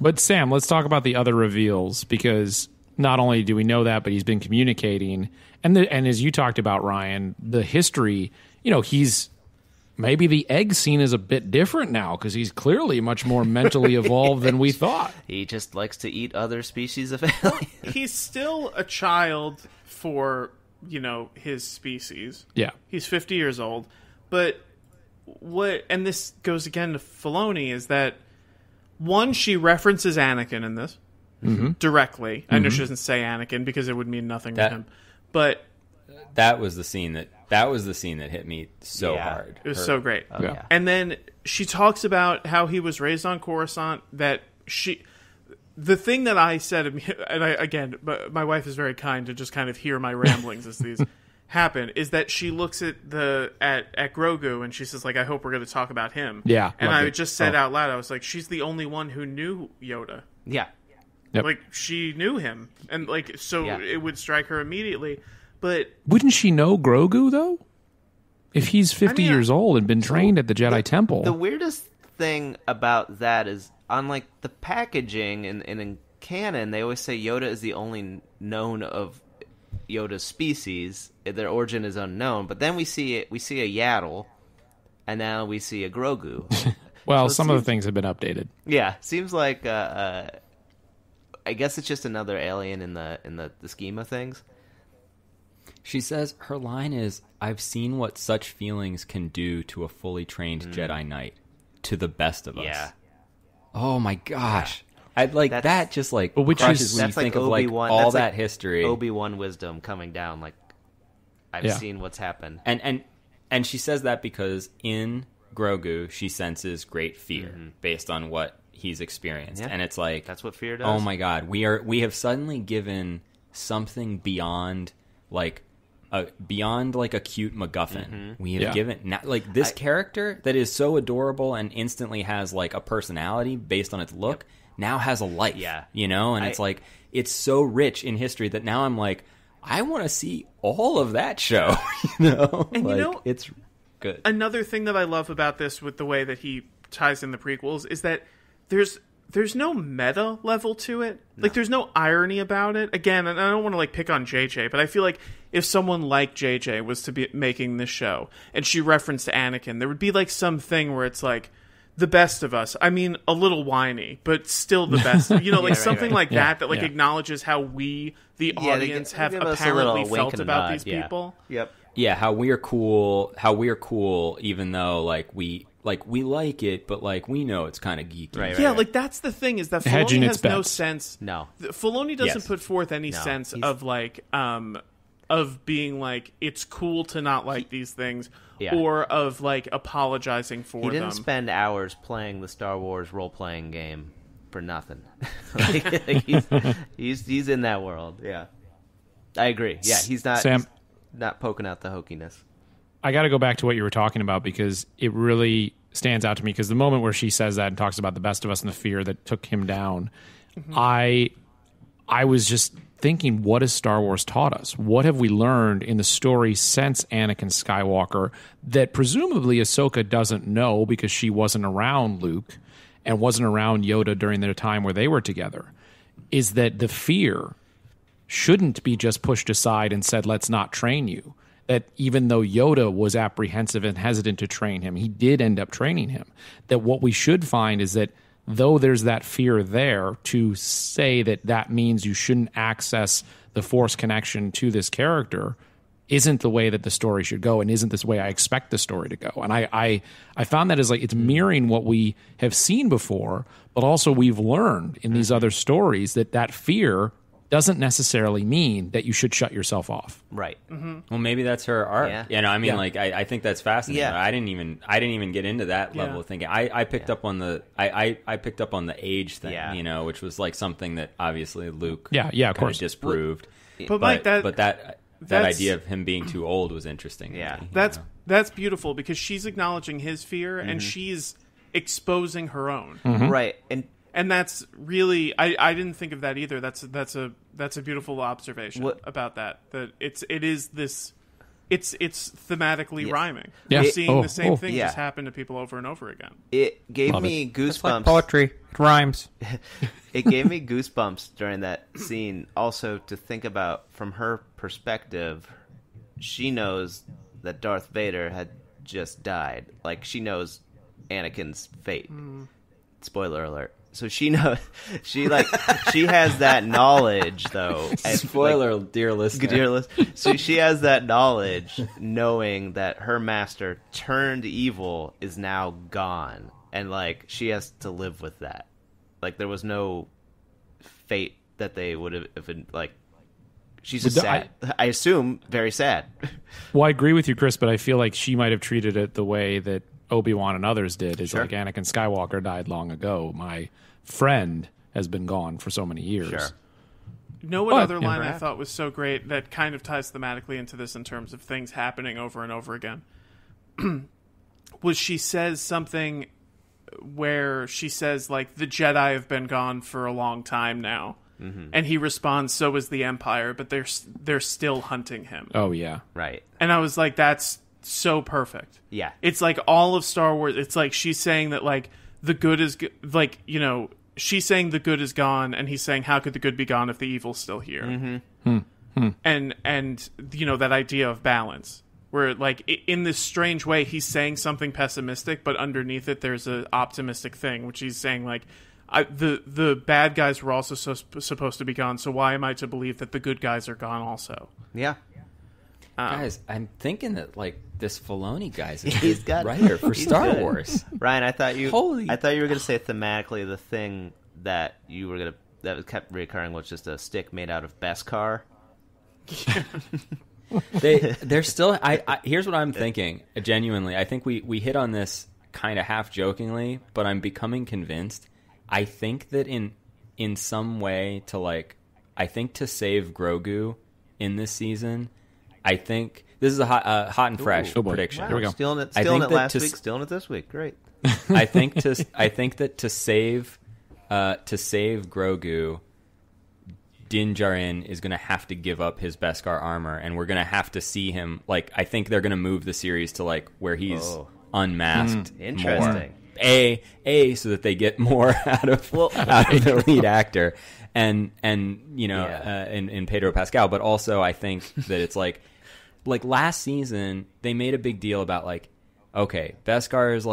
But, Sam, let's talk about the other reveals, because not only do we know that, but he's been communicating. And as you talked about, Ryan, the history, he's... Maybe the egg scene is a bit different now because he's clearly much more mentally evolved than we thought. He just likes to eat other species of aliens. He's still a child for, his species. Yeah. He's 50 years old. But and this goes again to Filoni, is that, one, she references Anakin in this directly. I know she doesn't say Anakin because it would mean nothing to him. But... That was the scene that hit me so hard. It was so great. Oh, yeah. And then she talks about how he was raised on Coruscant, the thing that I said, and my wife is very kind to just kind of hear my ramblings as these happen, is that she looks at Grogu and she says, like, I hope we're going to talk about him. Yeah. And I just said out loud, I was like, she's the only one who knew Yoda. Yeah. Yep. Like, she knew him. And, like, so it would strike her immediately. But wouldn't she know Grogu, though? If he's 50 years old and been trained at the Jedi Temple. The weirdest thing about that is, on like the packaging and in canon, they always say Yoda is the only known of Yoda's species. Their origin is unknown. But then we see a Yaddle, and now we see a Grogu. Well, so some of the things have been updated. Yeah, seems like I guess it's just another alien in the scheme of things. She says her line is, I've seen what such feelings can do to a fully trained Jedi Knight, to the best of us. Yeah. Oh my gosh. Yeah. That just like which crushes when you think of like all that history. Obi-Wan wisdom coming down, like I've seen what's happened. And she says that because in Grogu she senses great fear based on what he's experienced. Yeah. And it's like, that's what fear does. Oh my god, we have suddenly given something beyond like a cute MacGuffin. We have given this character that is so adorable and instantly has like a personality based on its look now has a life. Yeah, and it's like it's so rich in history that now I'm like, I want to see all of that show. And it's good. Another thing that I love about this, with the way that he ties in the prequels, is that there's no meta level to it. No. Like, there's no irony about it. Again, and I don't want to, like, pick on JJ, but I feel like if someone like JJ was to be making this show, and she referenced Anakin, there would be, like, some thing where it's, like, the best of us. I mean, a little whiny, but still the best. Something like that like, acknowledges how we, the audience, have apparently felt about these people. Yep. how we are cool, even though we like it, but we know it's kind of geeky. Right, Yeah, right. that's the thing, is that Hedging Filoni its has no bets. sense. No. Filoni doesn't Yes. put forth any No. sense He's- of being it's cool to not like these things, Yeah. or of apologizing for He didn't them. spend hours playing the Star Wars role-playing game for nothing. He's in that world. Yeah, I agree. Yeah, he's not Sam- he's not poking out the hokiness. I got to go back to what you were talking about because it really stands out to me. Because the moment where she says that and talks about the best of us and the fear that took him down, I was just thinking, what has Star Wars taught us? What have we learned in the story since Anakin Skywalker that presumably Ahsoka doesn't know because she wasn't around Luke and wasn't around Yoda during their time where they were together? Is that the fear shouldn't be just pushed aside and said, let's not train you. That even though Yoda was apprehensive and hesitant to train him, he did end up training him. That what we should find is that though there's that fear there, to say that that means you shouldn't access the Force connection to this character isn't the way that the story should go, and isn't this way I expect the story to go. And I found that as it's mirroring what we have seen before, but also we've learned in these other stories that fear doesn't necessarily mean that you should shut yourself off. Right. Well, maybe that's her art. Yeah. I think that's fascinating. Yeah. I didn't even get into that level of thinking. I picked up on the I picked up on the age thing, which was something that obviously Luke of course disproved. But Mike, that idea of him being too old was interesting. Yeah. to me, That's beautiful, because she's acknowledging his fear and she's exposing her own. Right. And that's really, I didn't think of that either. That's a beautiful observation about that. That it is this, it's thematically rhyming. Yeah. We're seeing the same Oh. thing Yeah. just happen to people over and over again. It gave Love me goosebumps. poetry. It rhymes. It gave me goosebumps during that scene. Also, to think about from her perspective, she knows that Darth Vader had just died. She knows Anakin's fate. Spoiler alert. So she knows. She has that knowledge, though. Spoiler, dear listener. Dear listener. So she has that knowledge, knowing that her master turned evil is now gone, and she has to live with that. There was no fate that they would have been She's just sad. I assume very sad. Well, I agree with you, Chris, but I feel like she might have treated it the way that Obi-Wan and others did. Is Sure. Anakin Skywalker died long ago. My friend has been gone for so many years. Sure. You know what But, other line I perhaps. thought was so great that kind of ties thematically into this in terms of things happening over and over again? Was she says something where she says, the Jedi have been gone for a long time now. And he responds, so is the Empire, but they're still hunting him. Oh, yeah. Right. And I was like, that's so perfect. Yeah. It's all of Star Wars. It's she's saying that the good is she's saying the good is gone, and he's saying how could the good be gone if the evil's still here? And that idea of balance, where in this strange way he's saying something pessimistic, but underneath it there's an optimistic thing, which he's saying the bad guys were also supposed to be gone, so why am I to believe that the good guys are gone also? Yeah. Guys, I'm thinking that this Filoni guy's a He's good got- writer for he's Star good. Wars. Ryan, I thought you Holy- were going to say thematically the thing that you were going to that kept reoccurring was just a stick made out of Beskar. They're still. Here's what I'm thinking. Genuinely, I think we hit on this kind of half jokingly, but I'm becoming convinced. I think that in some way I think to save Grogu in this season, I think this is a hot and fresh Oh boy. prediction. Wow, Here we go. Stealing it I think that last to week, stealing it this week. Great. I think that to save Grogu, Din Djarin is going to have to give up his Beskar armor, and we're going to have to see him. I think they're going to move the series to where he's unmasked. Interesting. More. So that they get more out of the lead actor, and in Pedro Pascal, but also I think that it's like last season they made a big deal about okay, Beskar is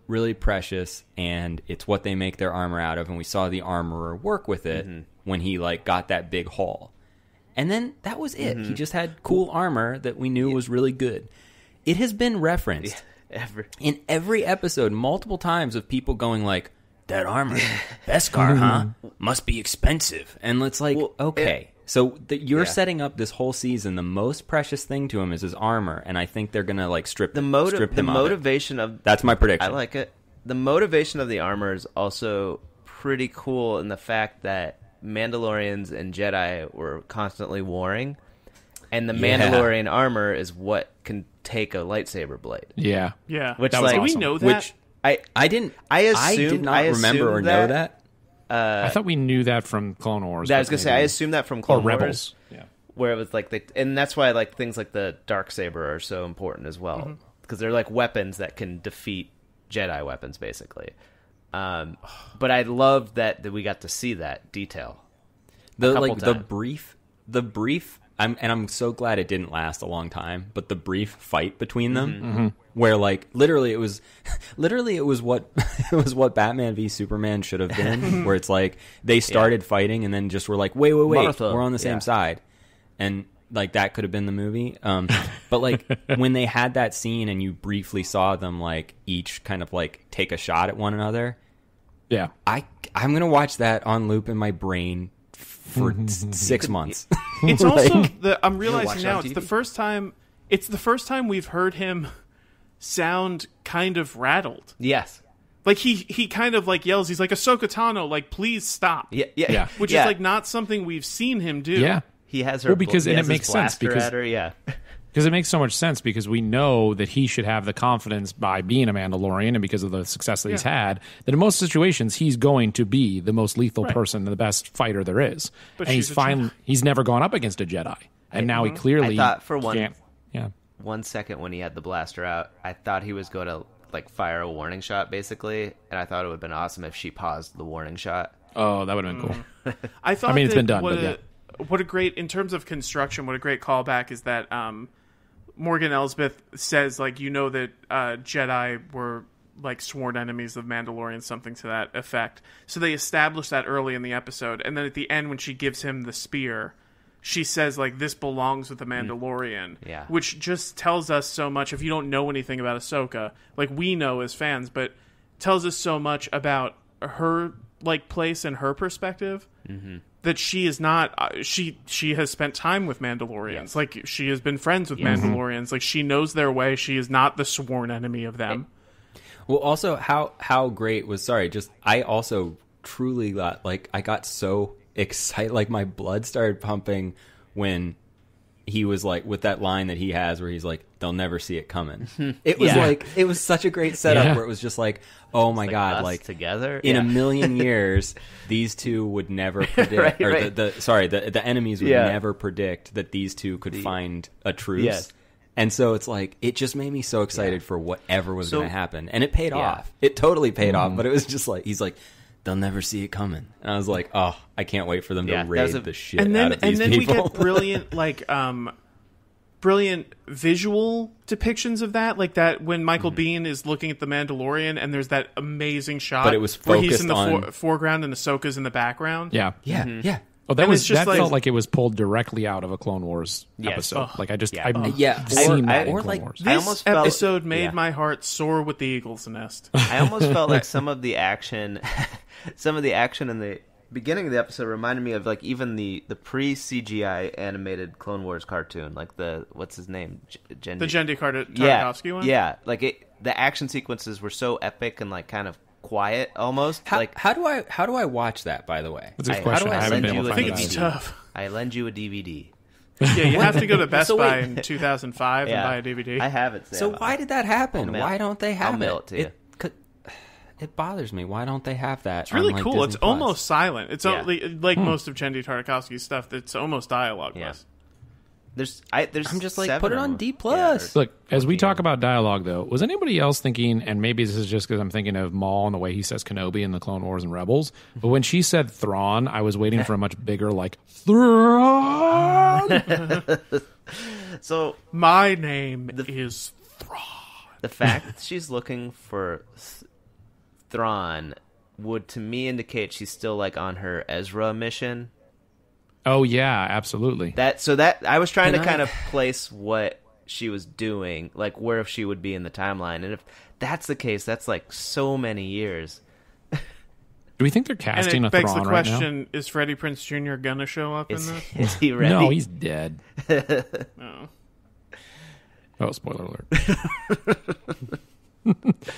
really precious, and it's what they make their armor out of, and we saw the armorer work with it when he got that big haul. And then that was it. He just had cool armor that we knew was really good. It has been referenced in every episode multiple times of people going like, that armor, Beskar, huh? Must be expensive. And it's like, okay. So you're setting up this whole season. The most precious thing to him is his armor, and I think they're gonna like strip him of it. That's my prediction. I like it. The motivation of the armor is also pretty cool in the fact that Mandalorians and Jedi were constantly warring, and the Mandalorian armor is what can take a lightsaber blade. Yeah. Which that like awesome. We know that. I did not remember or know that. I thought we knew that from Clone Wars. I was gonna say I assumed that from Clone Wars, Rebels. Yeah. where it was like and that's why like things like the Darksaber are so important as well, because they're like weapons that can defeat Jedi weapons basically. But I loved that we got to see that detail. The brief. I'm so glad it didn't last a long time. But the brief fight between them, where like literally it was what it was what Batman v Superman should have been. Where it's like they started fighting and then just were like, wait, Martha. we're on the same side, and like that could have been the movie. But like when they had that scene and you briefly saw them like each kind of like take a shot at one another. Yeah, I'm gonna watch that on loop in my brain for 6 months. It's also I'm realizing now it's the first time we've heard him sound kind of rattled. Yes. Like he kind of like yells. He's like, Ahsoka Tano, like, please stop. Yeah. Which is like not something we've seen him do. Yeah. He has her. Well, because he and has it makes his sense blaster because at her, because it makes so much sense because we know that he should have the confidence by being a Mandalorian and because of the success that he's had that in most situations he's going to be the most lethal person, the best fighter there is. But and he's never gone up against a Jedi, and now he clearly. I thought for one second when he had the blaster out, I thought he was going to like fire a warning shot basically, and I thought it would have been awesome if she paused the warning shot. Oh, that would have been cool. I thought. I mean, it's been done, but yeah. What a great, in terms of construction, what a great callback is that Morgan Elsbeth says, like, you know that Jedi were, like, sworn enemies of Mandalorian, something to that effect. So they established that early in the episode. And then at the end, when she gives him the spear, she says, like, this belongs with the Mandalorian. Yeah. Which just tells us so much. If you don't know anything about Ahsoka, like, we know as fans, but tells us so much about her, like, place and her perspective. That she is not she has spent time with Mandalorians. Yes. Like she has been friends with Mandalorians. Like she knows their way. She is not the sworn enemy of them. Well, also how great was I also truly got like I got so excited, like my blood started pumping when he was like with that line that he has where he's like, they'll never see it coming. It was like it was such a great setup where it was just like, oh my god, like together in a million years these two would never predict the enemies would never predict that these two could find a truce. Yes. And so it's like it just made me so excited for whatever was going to happen, and it paid off. It totally paid off, but it was just like he's like, they'll never see it coming, and I was like, oh, I can't wait for them to raid the shit out of these people. And then we get brilliant brilliant visual depictions of that, like that when Michael Biehn is looking at the Mandalorian, and there's that amazing shot, but it was where he's in the on... foreground and Ahsoka's in the background. Yeah. Oh, that felt like it was pulled directly out of a Clone Wars episode. Like I've seen that in Clone Wars. This episode made my heart soar with the eagle's nest. I almost felt like some of the action in the beginning of the episode reminded me of like even the pre-CGI animated Clone Wars cartoon, like the what's his name, the Genndy Tartakovsky one. Yeah, like the action sequences were so epic and like kind of quiet almost. How do I watch that? By the way, that's a question. I haven't been able to find it. I think it's tough. I lend you a DVD. Yeah, you have to go to Best Buy in 2005 and buy a DVD. I have it. So why did that happen? Why don't they have I'll mail it to you. It bothers me. Why don't they have that? It's really cool. Disney it's Plus? Almost silent. It's like most of Genndy Tartakovsky's stuff. It's almost dialogue-less. There's I'm just like, put it on D+. Look, as we talk about dialogue, though, was anybody else thinking, and maybe this is just because I'm thinking of Maul and the way he says Kenobi in the Clone Wars and Rebels, but when she said Thrawn, I was waiting for a much bigger, like, Thrawn! So, my name is Thrawn. The fact that she's looking for Thrawn would, to me, indicate she's still, like, on her Ezra mission. Oh yeah, absolutely. That I was trying Can to kind I- of place what she was doing, like where she would be in the timeline, and if that's the case, that's like so many years. Do we think they're And casting it a begs Thrawn the right now? question, is Freddie Prinze Jr. gonna show up in Is, this? is he ready? No, he's dead. No. Oh, spoiler alert.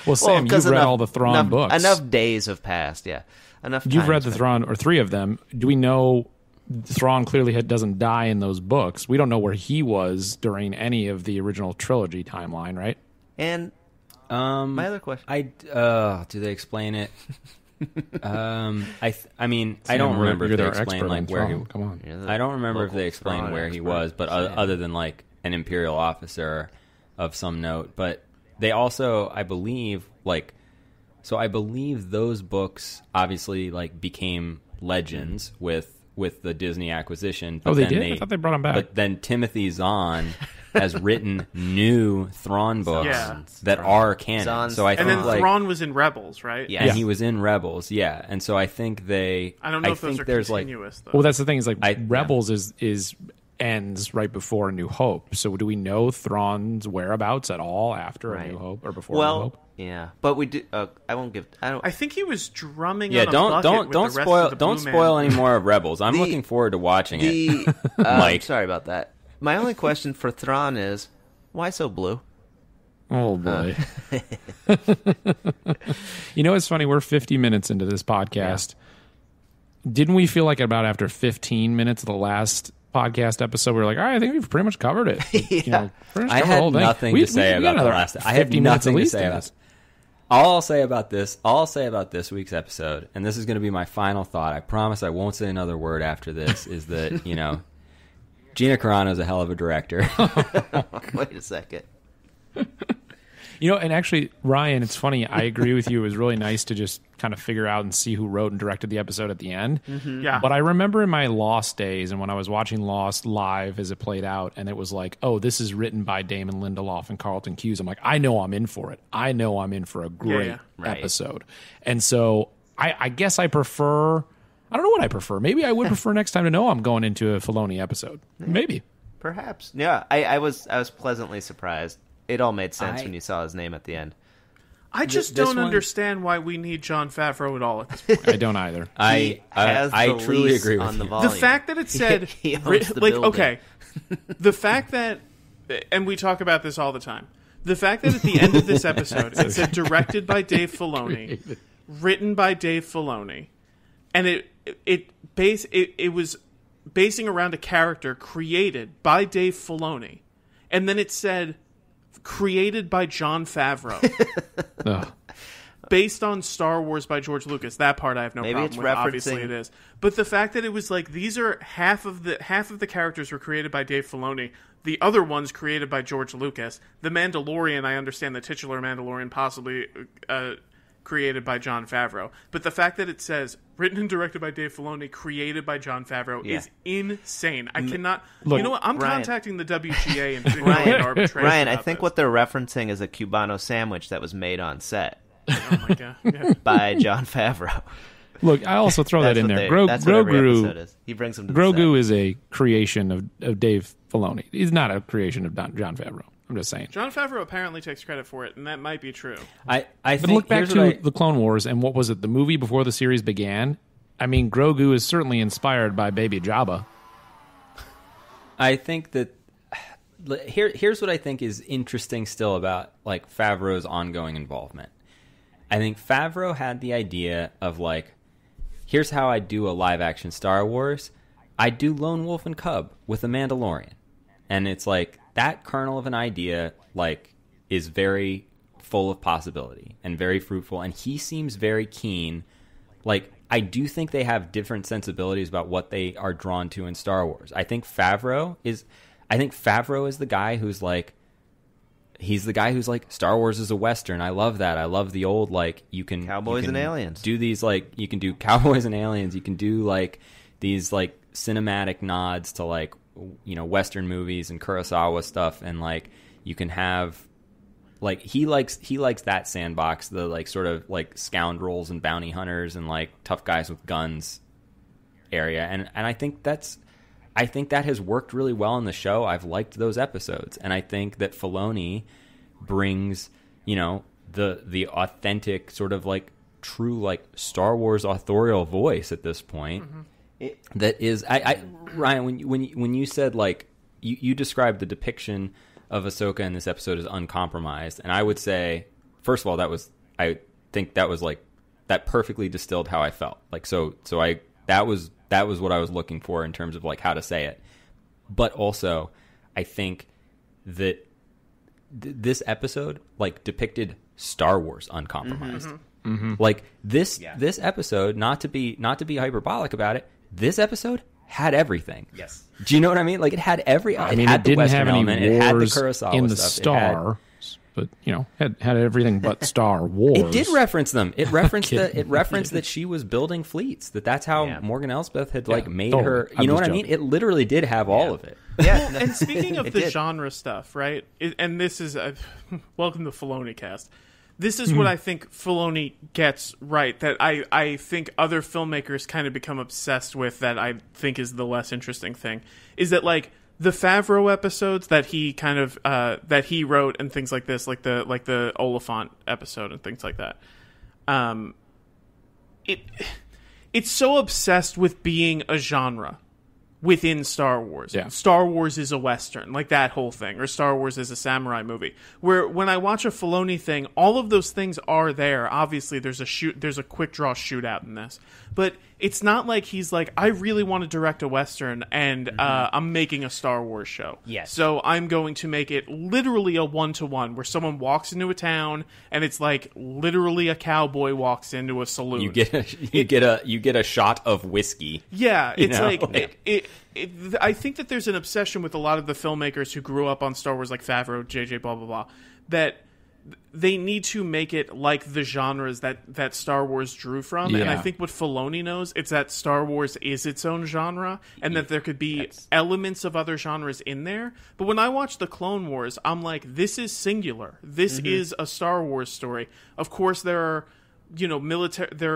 Well, Sam, you've 'cause read enough- all the Thrawn enough, books. Enough days have passed, yeah. Enough You've read time's the been- Thrawn, or 3 of them. Do we know Thrawn clearly doesn't die in those books? We don't know where he was during any of the original trilogy timeline, right? And my other question. Do they explain it? I mean, I Sam, don't remember if you're they their explain expert like on where he. Thrawn. Come on. You're the I don't remember if local they explained Thrawn where he expert. was, but other than like an Imperial officer of some note. But they also, I believe, I believe those books obviously like became legends with the Disney acquisition. But Oh, they then did? I thought they brought him back. But then Timothy Zahn has written new Thrawn books Yeah. that are canon. Zahn's So I And think then like, Thrawn was in Rebels, right? Yeah. and he was in Rebels, yeah. And so I think they. I don't know if those think are there's continuous, though. Well, that's the thing. Is like Yeah. Rebels is ends right before A New Hope. So do we know Thrawn's whereabouts at all after A New Hope or before A New Well, Hope? yeah, but we do. I won't give. I don't. I think he was drumming Yeah, on a don't bucket don't with don't the rest spoil of the don't Blue spoil Man. any more of Rebels. I'm The- looking forward to watching it. The Mike. sorry about that. My only question for Thrawn is, why so blue? Oh boy. You know, it's funny. We're 50 minutes into this podcast. Didn't we feel like about after 15 minutes of the last podcast episode, we were like, all right, I think we've pretty much covered it. You know, pretty much I covered the had whole thing. nothing We to say got about the another last. I had 50 minutes at nothing to least say in about. this. All I'll say about this. All I'll say about this week's episode, and this is going to be my final thought. I promise I won't say another word after this. Is that Gina Carano is a hell of a director. Wait a second. You know, and actually, Ryan, it's funny. I agree with you. It was really nice to just kind of figure out and see who wrote and directed the episode at the end. Yeah. But I remember in my Lost days and when I was watching Lost live as it played out, and it was like, oh, this is written by Damon Lindelof and Carlton Cuse. I'm like, I know I'm in for it. I know I'm in for a great Right. episode. And so I guess I prefer. I don't know what I prefer. Maybe I would prefer next time to know I'm going into a Filoni episode. Maybe. Perhaps. Yeah, I was pleasantly surprised. It all made sense I- when you saw his name at the end. I just this don't one- understand why we need Jon Favreau at all at this point. I don't either. He has I the truly lease agree with on the you. volume. The fact that it said, He owns the like, building. okay, the fact that, and we talk about this all the time, the fact that at the end of this episode it said directed by Dave Filoni, written by Dave Filoni, and it was basing around a character created by Dave Filoni, and then it said created by Jon Favreau. Ugh. Based on Star Wars by George Lucas. That part I have no Maybe problem it's with. Obviously referencing- it is. But the fact that it was like these are half of the characters were created by Dave Filoni. The other ones created by George Lucas. The Mandalorian, I understand the titular Mandalorian possibly created by Jon Favreau. But the fact that it says written and directed by Dave Filoni, created by Jon Favreau Yeah. is insane. I cannot. Look, you know what? I'm Ryan. contacting the WGA and going to arbitration. Ryan, I about think this. what they're referencing is a Cubano sandwich that was made on set Oh my god! Yeah. by Jon Favreau. Look, I also throw that That's in what there. that's what every episode Grogu, is. He brings them to the Grogu set. is a creation of Dave Filoni. He's not a creation of Jon Favreau. I'm just saying. Jon Favreau apparently takes credit for it, and that might be true. I But think look back here's what to the Clone Wars and what was it? The movie before the series began. I mean, Grogu is certainly inspired by Baby Jabba. I think that here's what I think is interesting still about like Favreau's ongoing involvement. I think Favreau had the idea of like, here's how I do a live action Star Wars. I do Lone Wolf and Cub with a Mandalorian. And it's like that kernel of an idea like is very full of possibility and very fruitful, and he seems very keen. Like, I do think they have different sensibilities about what they are drawn to in Star Wars. I think Favreau is the guy who's like, he's the guy who's like, Star Wars is a Western. I love that. I love the old, like, Cowboys and aliens. Do these, like, you can do cowboys and aliens. You can do, like, these, like, cinematic nods to, like, you know, Western movies and Kurosawa stuff. And, like, you can have, like, he likes that sandbox, the, like, sort of, like, scoundrels and bounty hunters and, like, tough guys with guns area. And I think that's I think that has worked really well in the show. I've liked those episodes, and I think that Filoni brings, the authentic sort of like true like Star Wars authorial voice at this point. That is, Ryan, when you said like you described the depiction of Ahsoka in this episode as uncompromised, and I would say, first of all, I think that was like that perfectly distilled how I felt. Like that was what I was looking for in terms of like how to say it. But also, I think that this episode like depicted Star Wars uncompromised. Like this episode, not to be hyperbolic about it, this episode had everything. Yes. Do you know what I mean? Like it had it had the Western element, it had the Kurosawa in the stuff. But had everything but Star Wars. It did reference them. It referenced that she was building fleets. That's how Morgan Elsbeth had like made her. You know what I mean? It literally did have all of it. Yeah. And speaking of the genre stuff, right? And this is welcome to Filoni Cast. This is what I think Filoni gets right, that I think other filmmakers kind of become obsessed with, that I think is the less interesting thing, is that like the Favreau episodes that he kind of that he wrote and things like this, like the Oliphant episode and things like that. It's so obsessed with being a genre within Star Wars. Yeah. Star Wars is a Western, like that whole thing, or Star Wars is a samurai movie. Where when I watch a Filoni thing, all of those things are there. Obviously, there's a quick draw shootout in this, but it's not like he's like, I really want to direct a Western and I'm making a Star Wars show. Yes. So I'm going to make it literally a 1-to-1 where someone walks into a town and it's like literally a cowboy walks into a saloon. You get a shot of whiskey. Yeah, it's like I think that there's an obsession with a lot of the filmmakers who grew up on Star Wars, like Favreau, JJ, blah blah blah, that they need to make it like the genres that Star Wars drew from. And I think what Filoni knows, it's that Star Wars is its own genre, and that there could be elements of other genres in there. But when I watch the Clone Wars, I'm like, this is singular. This is a Star Wars story. Of course, there are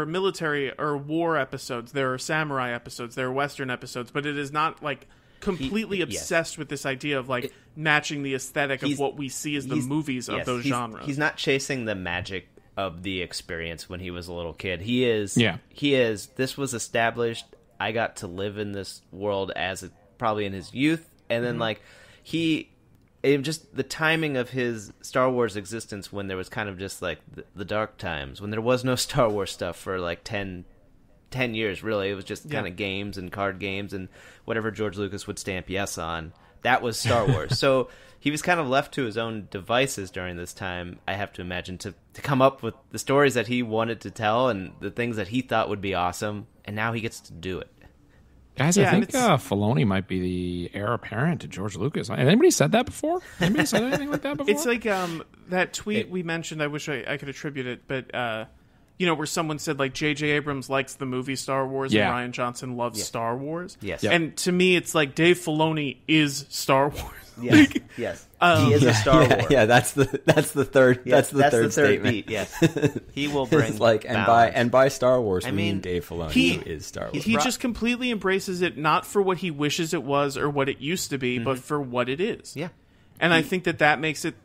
military or war episodes, there are samurai episodes, there are Western episodes, but it is not like completely obsessed with this idea of like matching the aesthetic of what we see as the movies of those genres. He's not chasing the magic of the experience when he was a little kid. He is. This was established. I got to live in this world probably in his youth, and then just the timing of his Star Wars existence when there was kind of just like the dark times, when there was no Star Wars stuff for like 10 years, really. It was just kind of games and card games and whatever George Lucas would stamp yes on. That was Star Wars. So he was kind of left to his own devices during this time, I have to imagine, to come up with the stories that he wanted to tell and the things that he thought would be awesome, and now he gets to do it. Guys, I think Filoni might be the heir apparent to George Lucas. Has anybody said that before? Anybody said anything like that before? It's like that tweet we mentioned. I wish I could attribute it, but where someone said like J.J. Abrams likes the movie Star Wars and Rian Johnson loves Star Wars. Yes. And to me, it's like Dave Filoni is Star Wars. Yes. Yes. He is a Star Wars. Yeah, that's the third. Yes, that's the third statement. beat. Yes. He will bring it's like balance. and by Star Wars, I mean Dave Filoni is Star Wars. He just completely embraces it, not for what he wishes it was or what it used to be, but for what it is. Yeah. And I think that makes it,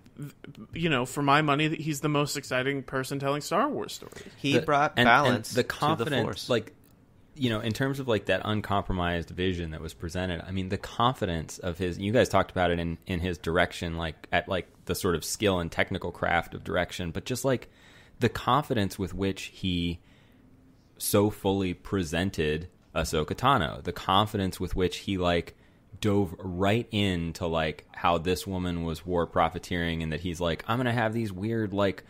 for my money, that he's the most exciting person telling Star Wars stories. He brought balance and the confidence, to the Force. Like, in terms of like that uncompromised vision that was presented, I mean, the confidence of his, you guys talked about it in his direction, like at like the sort of skill and technical craft of direction, but just like the confidence with which he so fully presented Ahsoka Tano, the confidence with which he like dove right into like how this woman was war profiteering, and that he's like, I'm gonna have these weird like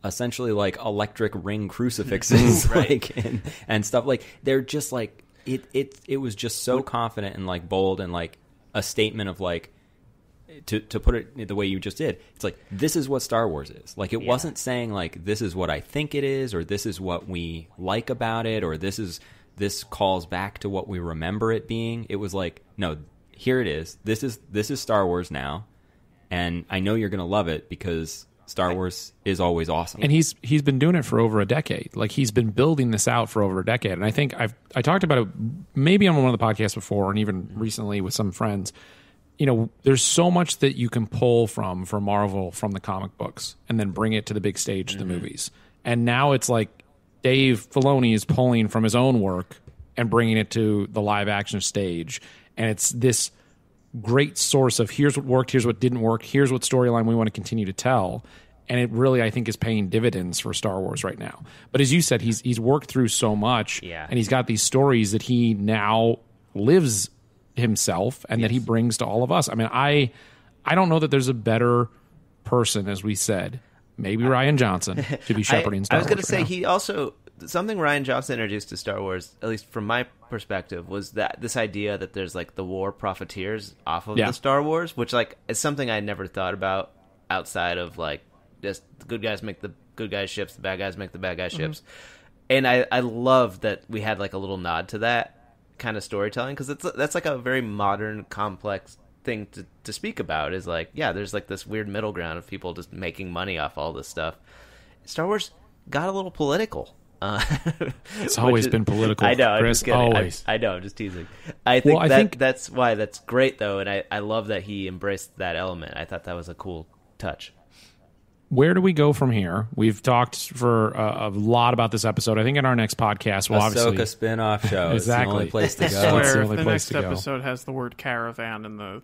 essentially like electric ring crucifixes like and stuff, like they're just like it was just so confident and like bold and like a statement of like, to put it the way you just did, it's like, this is what Star Wars is. Like, it wasn't saying like, this is what I think it is, or this is what we like about it, or this calls back to what we remember it being. It was like, no, here it is. This is Star Wars now, and I know you're going to love it because Star Wars is always awesome. And he's been doing it for over a decade. Like, he's been building this out for over a decade. And I think I talked about it maybe on one of the podcasts before, and even recently with some friends. You know, there's so much that you can pull from for Marvel from the comic books and then bring it to the big stage, the movies. And now it's like Dave Filoni is pulling from his own work and bringing it to the live action stage. And it's this great source of here's what worked, here's what didn't work, here's what storyline we want to continue to tell. And it really, I think, is paying dividends for Star Wars right now. But as you said, he's worked through so much, and he's got these stories that he now lives himself and that he brings to all of us. I mean, I don't know that there's a better person, as we said, maybe Rian Johnson, to be shepherding Star Wars. I was going to say, now. he also, something Rian Johnson introduced to Star Wars, at least from my perspective, was that this idea that there's like the war profiteers off of the Star Wars, which like is something I never thought about outside of like just the good guys make the good guys ships, the bad guys make the bad guys ships. And I love that we had like a little nod to that kind of storytelling, because that's like a very modern, complex thing to speak about, is like, there's like this weird middle ground of people just making money off all this stuff. Star Wars got a little political. It's always been political. I know, Chris, always. I know, I'm just teasing. I think that's why that's great, though, and I love that he embraced that element. I thought that was a cool touch. Where do we go from here? We've talked for a lot about this episode. I think in our next podcast, we'll obviously Ahsoka spin-off show. Exactly. It's the only place to I go. swear, the if only the place next to go. episode has the word caravan in the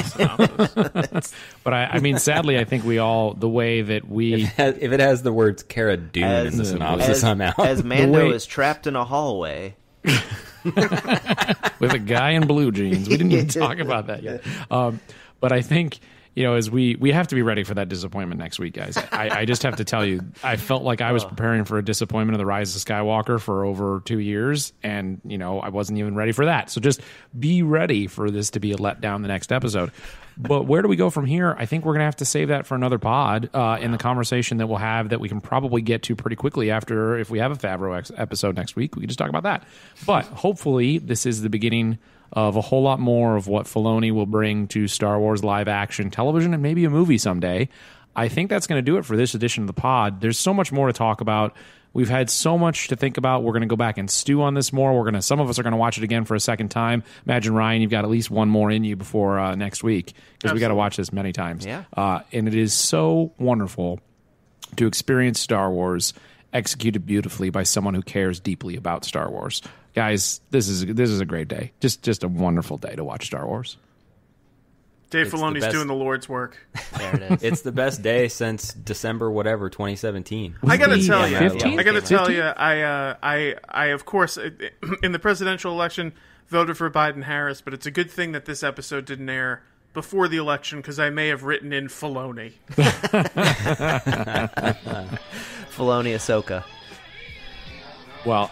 synopsis. But I mean, sadly, I think we all, the way that we... If it has the words Cara Dune in the synopsis, I'm out. As Mando is trapped in a hallway. with a guy in blue jeans. We didn't even talk about that yet. But I think... You know, as we have to be ready for that disappointment next week, guys. I just have to tell you, I felt like I was preparing for a disappointment of The Rise of Skywalker for over 2 years, and, you know, I wasn't even ready for that. So just be ready for this to be a letdown the next episode. But where do we go from here? I think we're going to have to save that for another pod in the conversation that we'll have that we can probably get to pretty quickly after, if we have a Favreau episode next week, we can just talk about that. But hopefully this is the beginning of a whole lot more of what Filoni will bring to Star Wars live action television and maybe a movie someday. I think that's going to do it for this edition of the pod. There's so much more to talk about. We've had so much to think about. We're going to go back and stew on this more. Some of us are going to watch it again for a second time. Imagine, Ryan, you've got at least one more in you before next week, because we got to watch this many times. Yeah. And it is so wonderful to experience Star Wars executed beautifully by someone who cares deeply about Star Wars. Guys, this is a great day. Just a wonderful day to watch Star Wars. Dave Filoni's doing the Lord's work. There it is. It's the best day since December 2017. I gotta tell you, 15? I gotta tell you, I of course in the presidential election voted for Biden-Harris, but it's a good thing that this episode didn't air before the election, because I may have written in Filoni. Filoni Ahsoka. Well,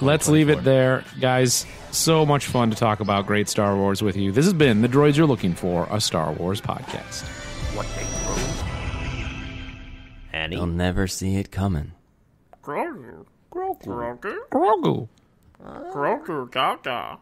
let's leave it there, guys. So much fun to talk about great Star Wars with you. This has been The Droids You're Looking For, a Star Wars podcast. What they throw. Annie. You'll never see it coming. Grogu. Grogu. Grogu Gaga.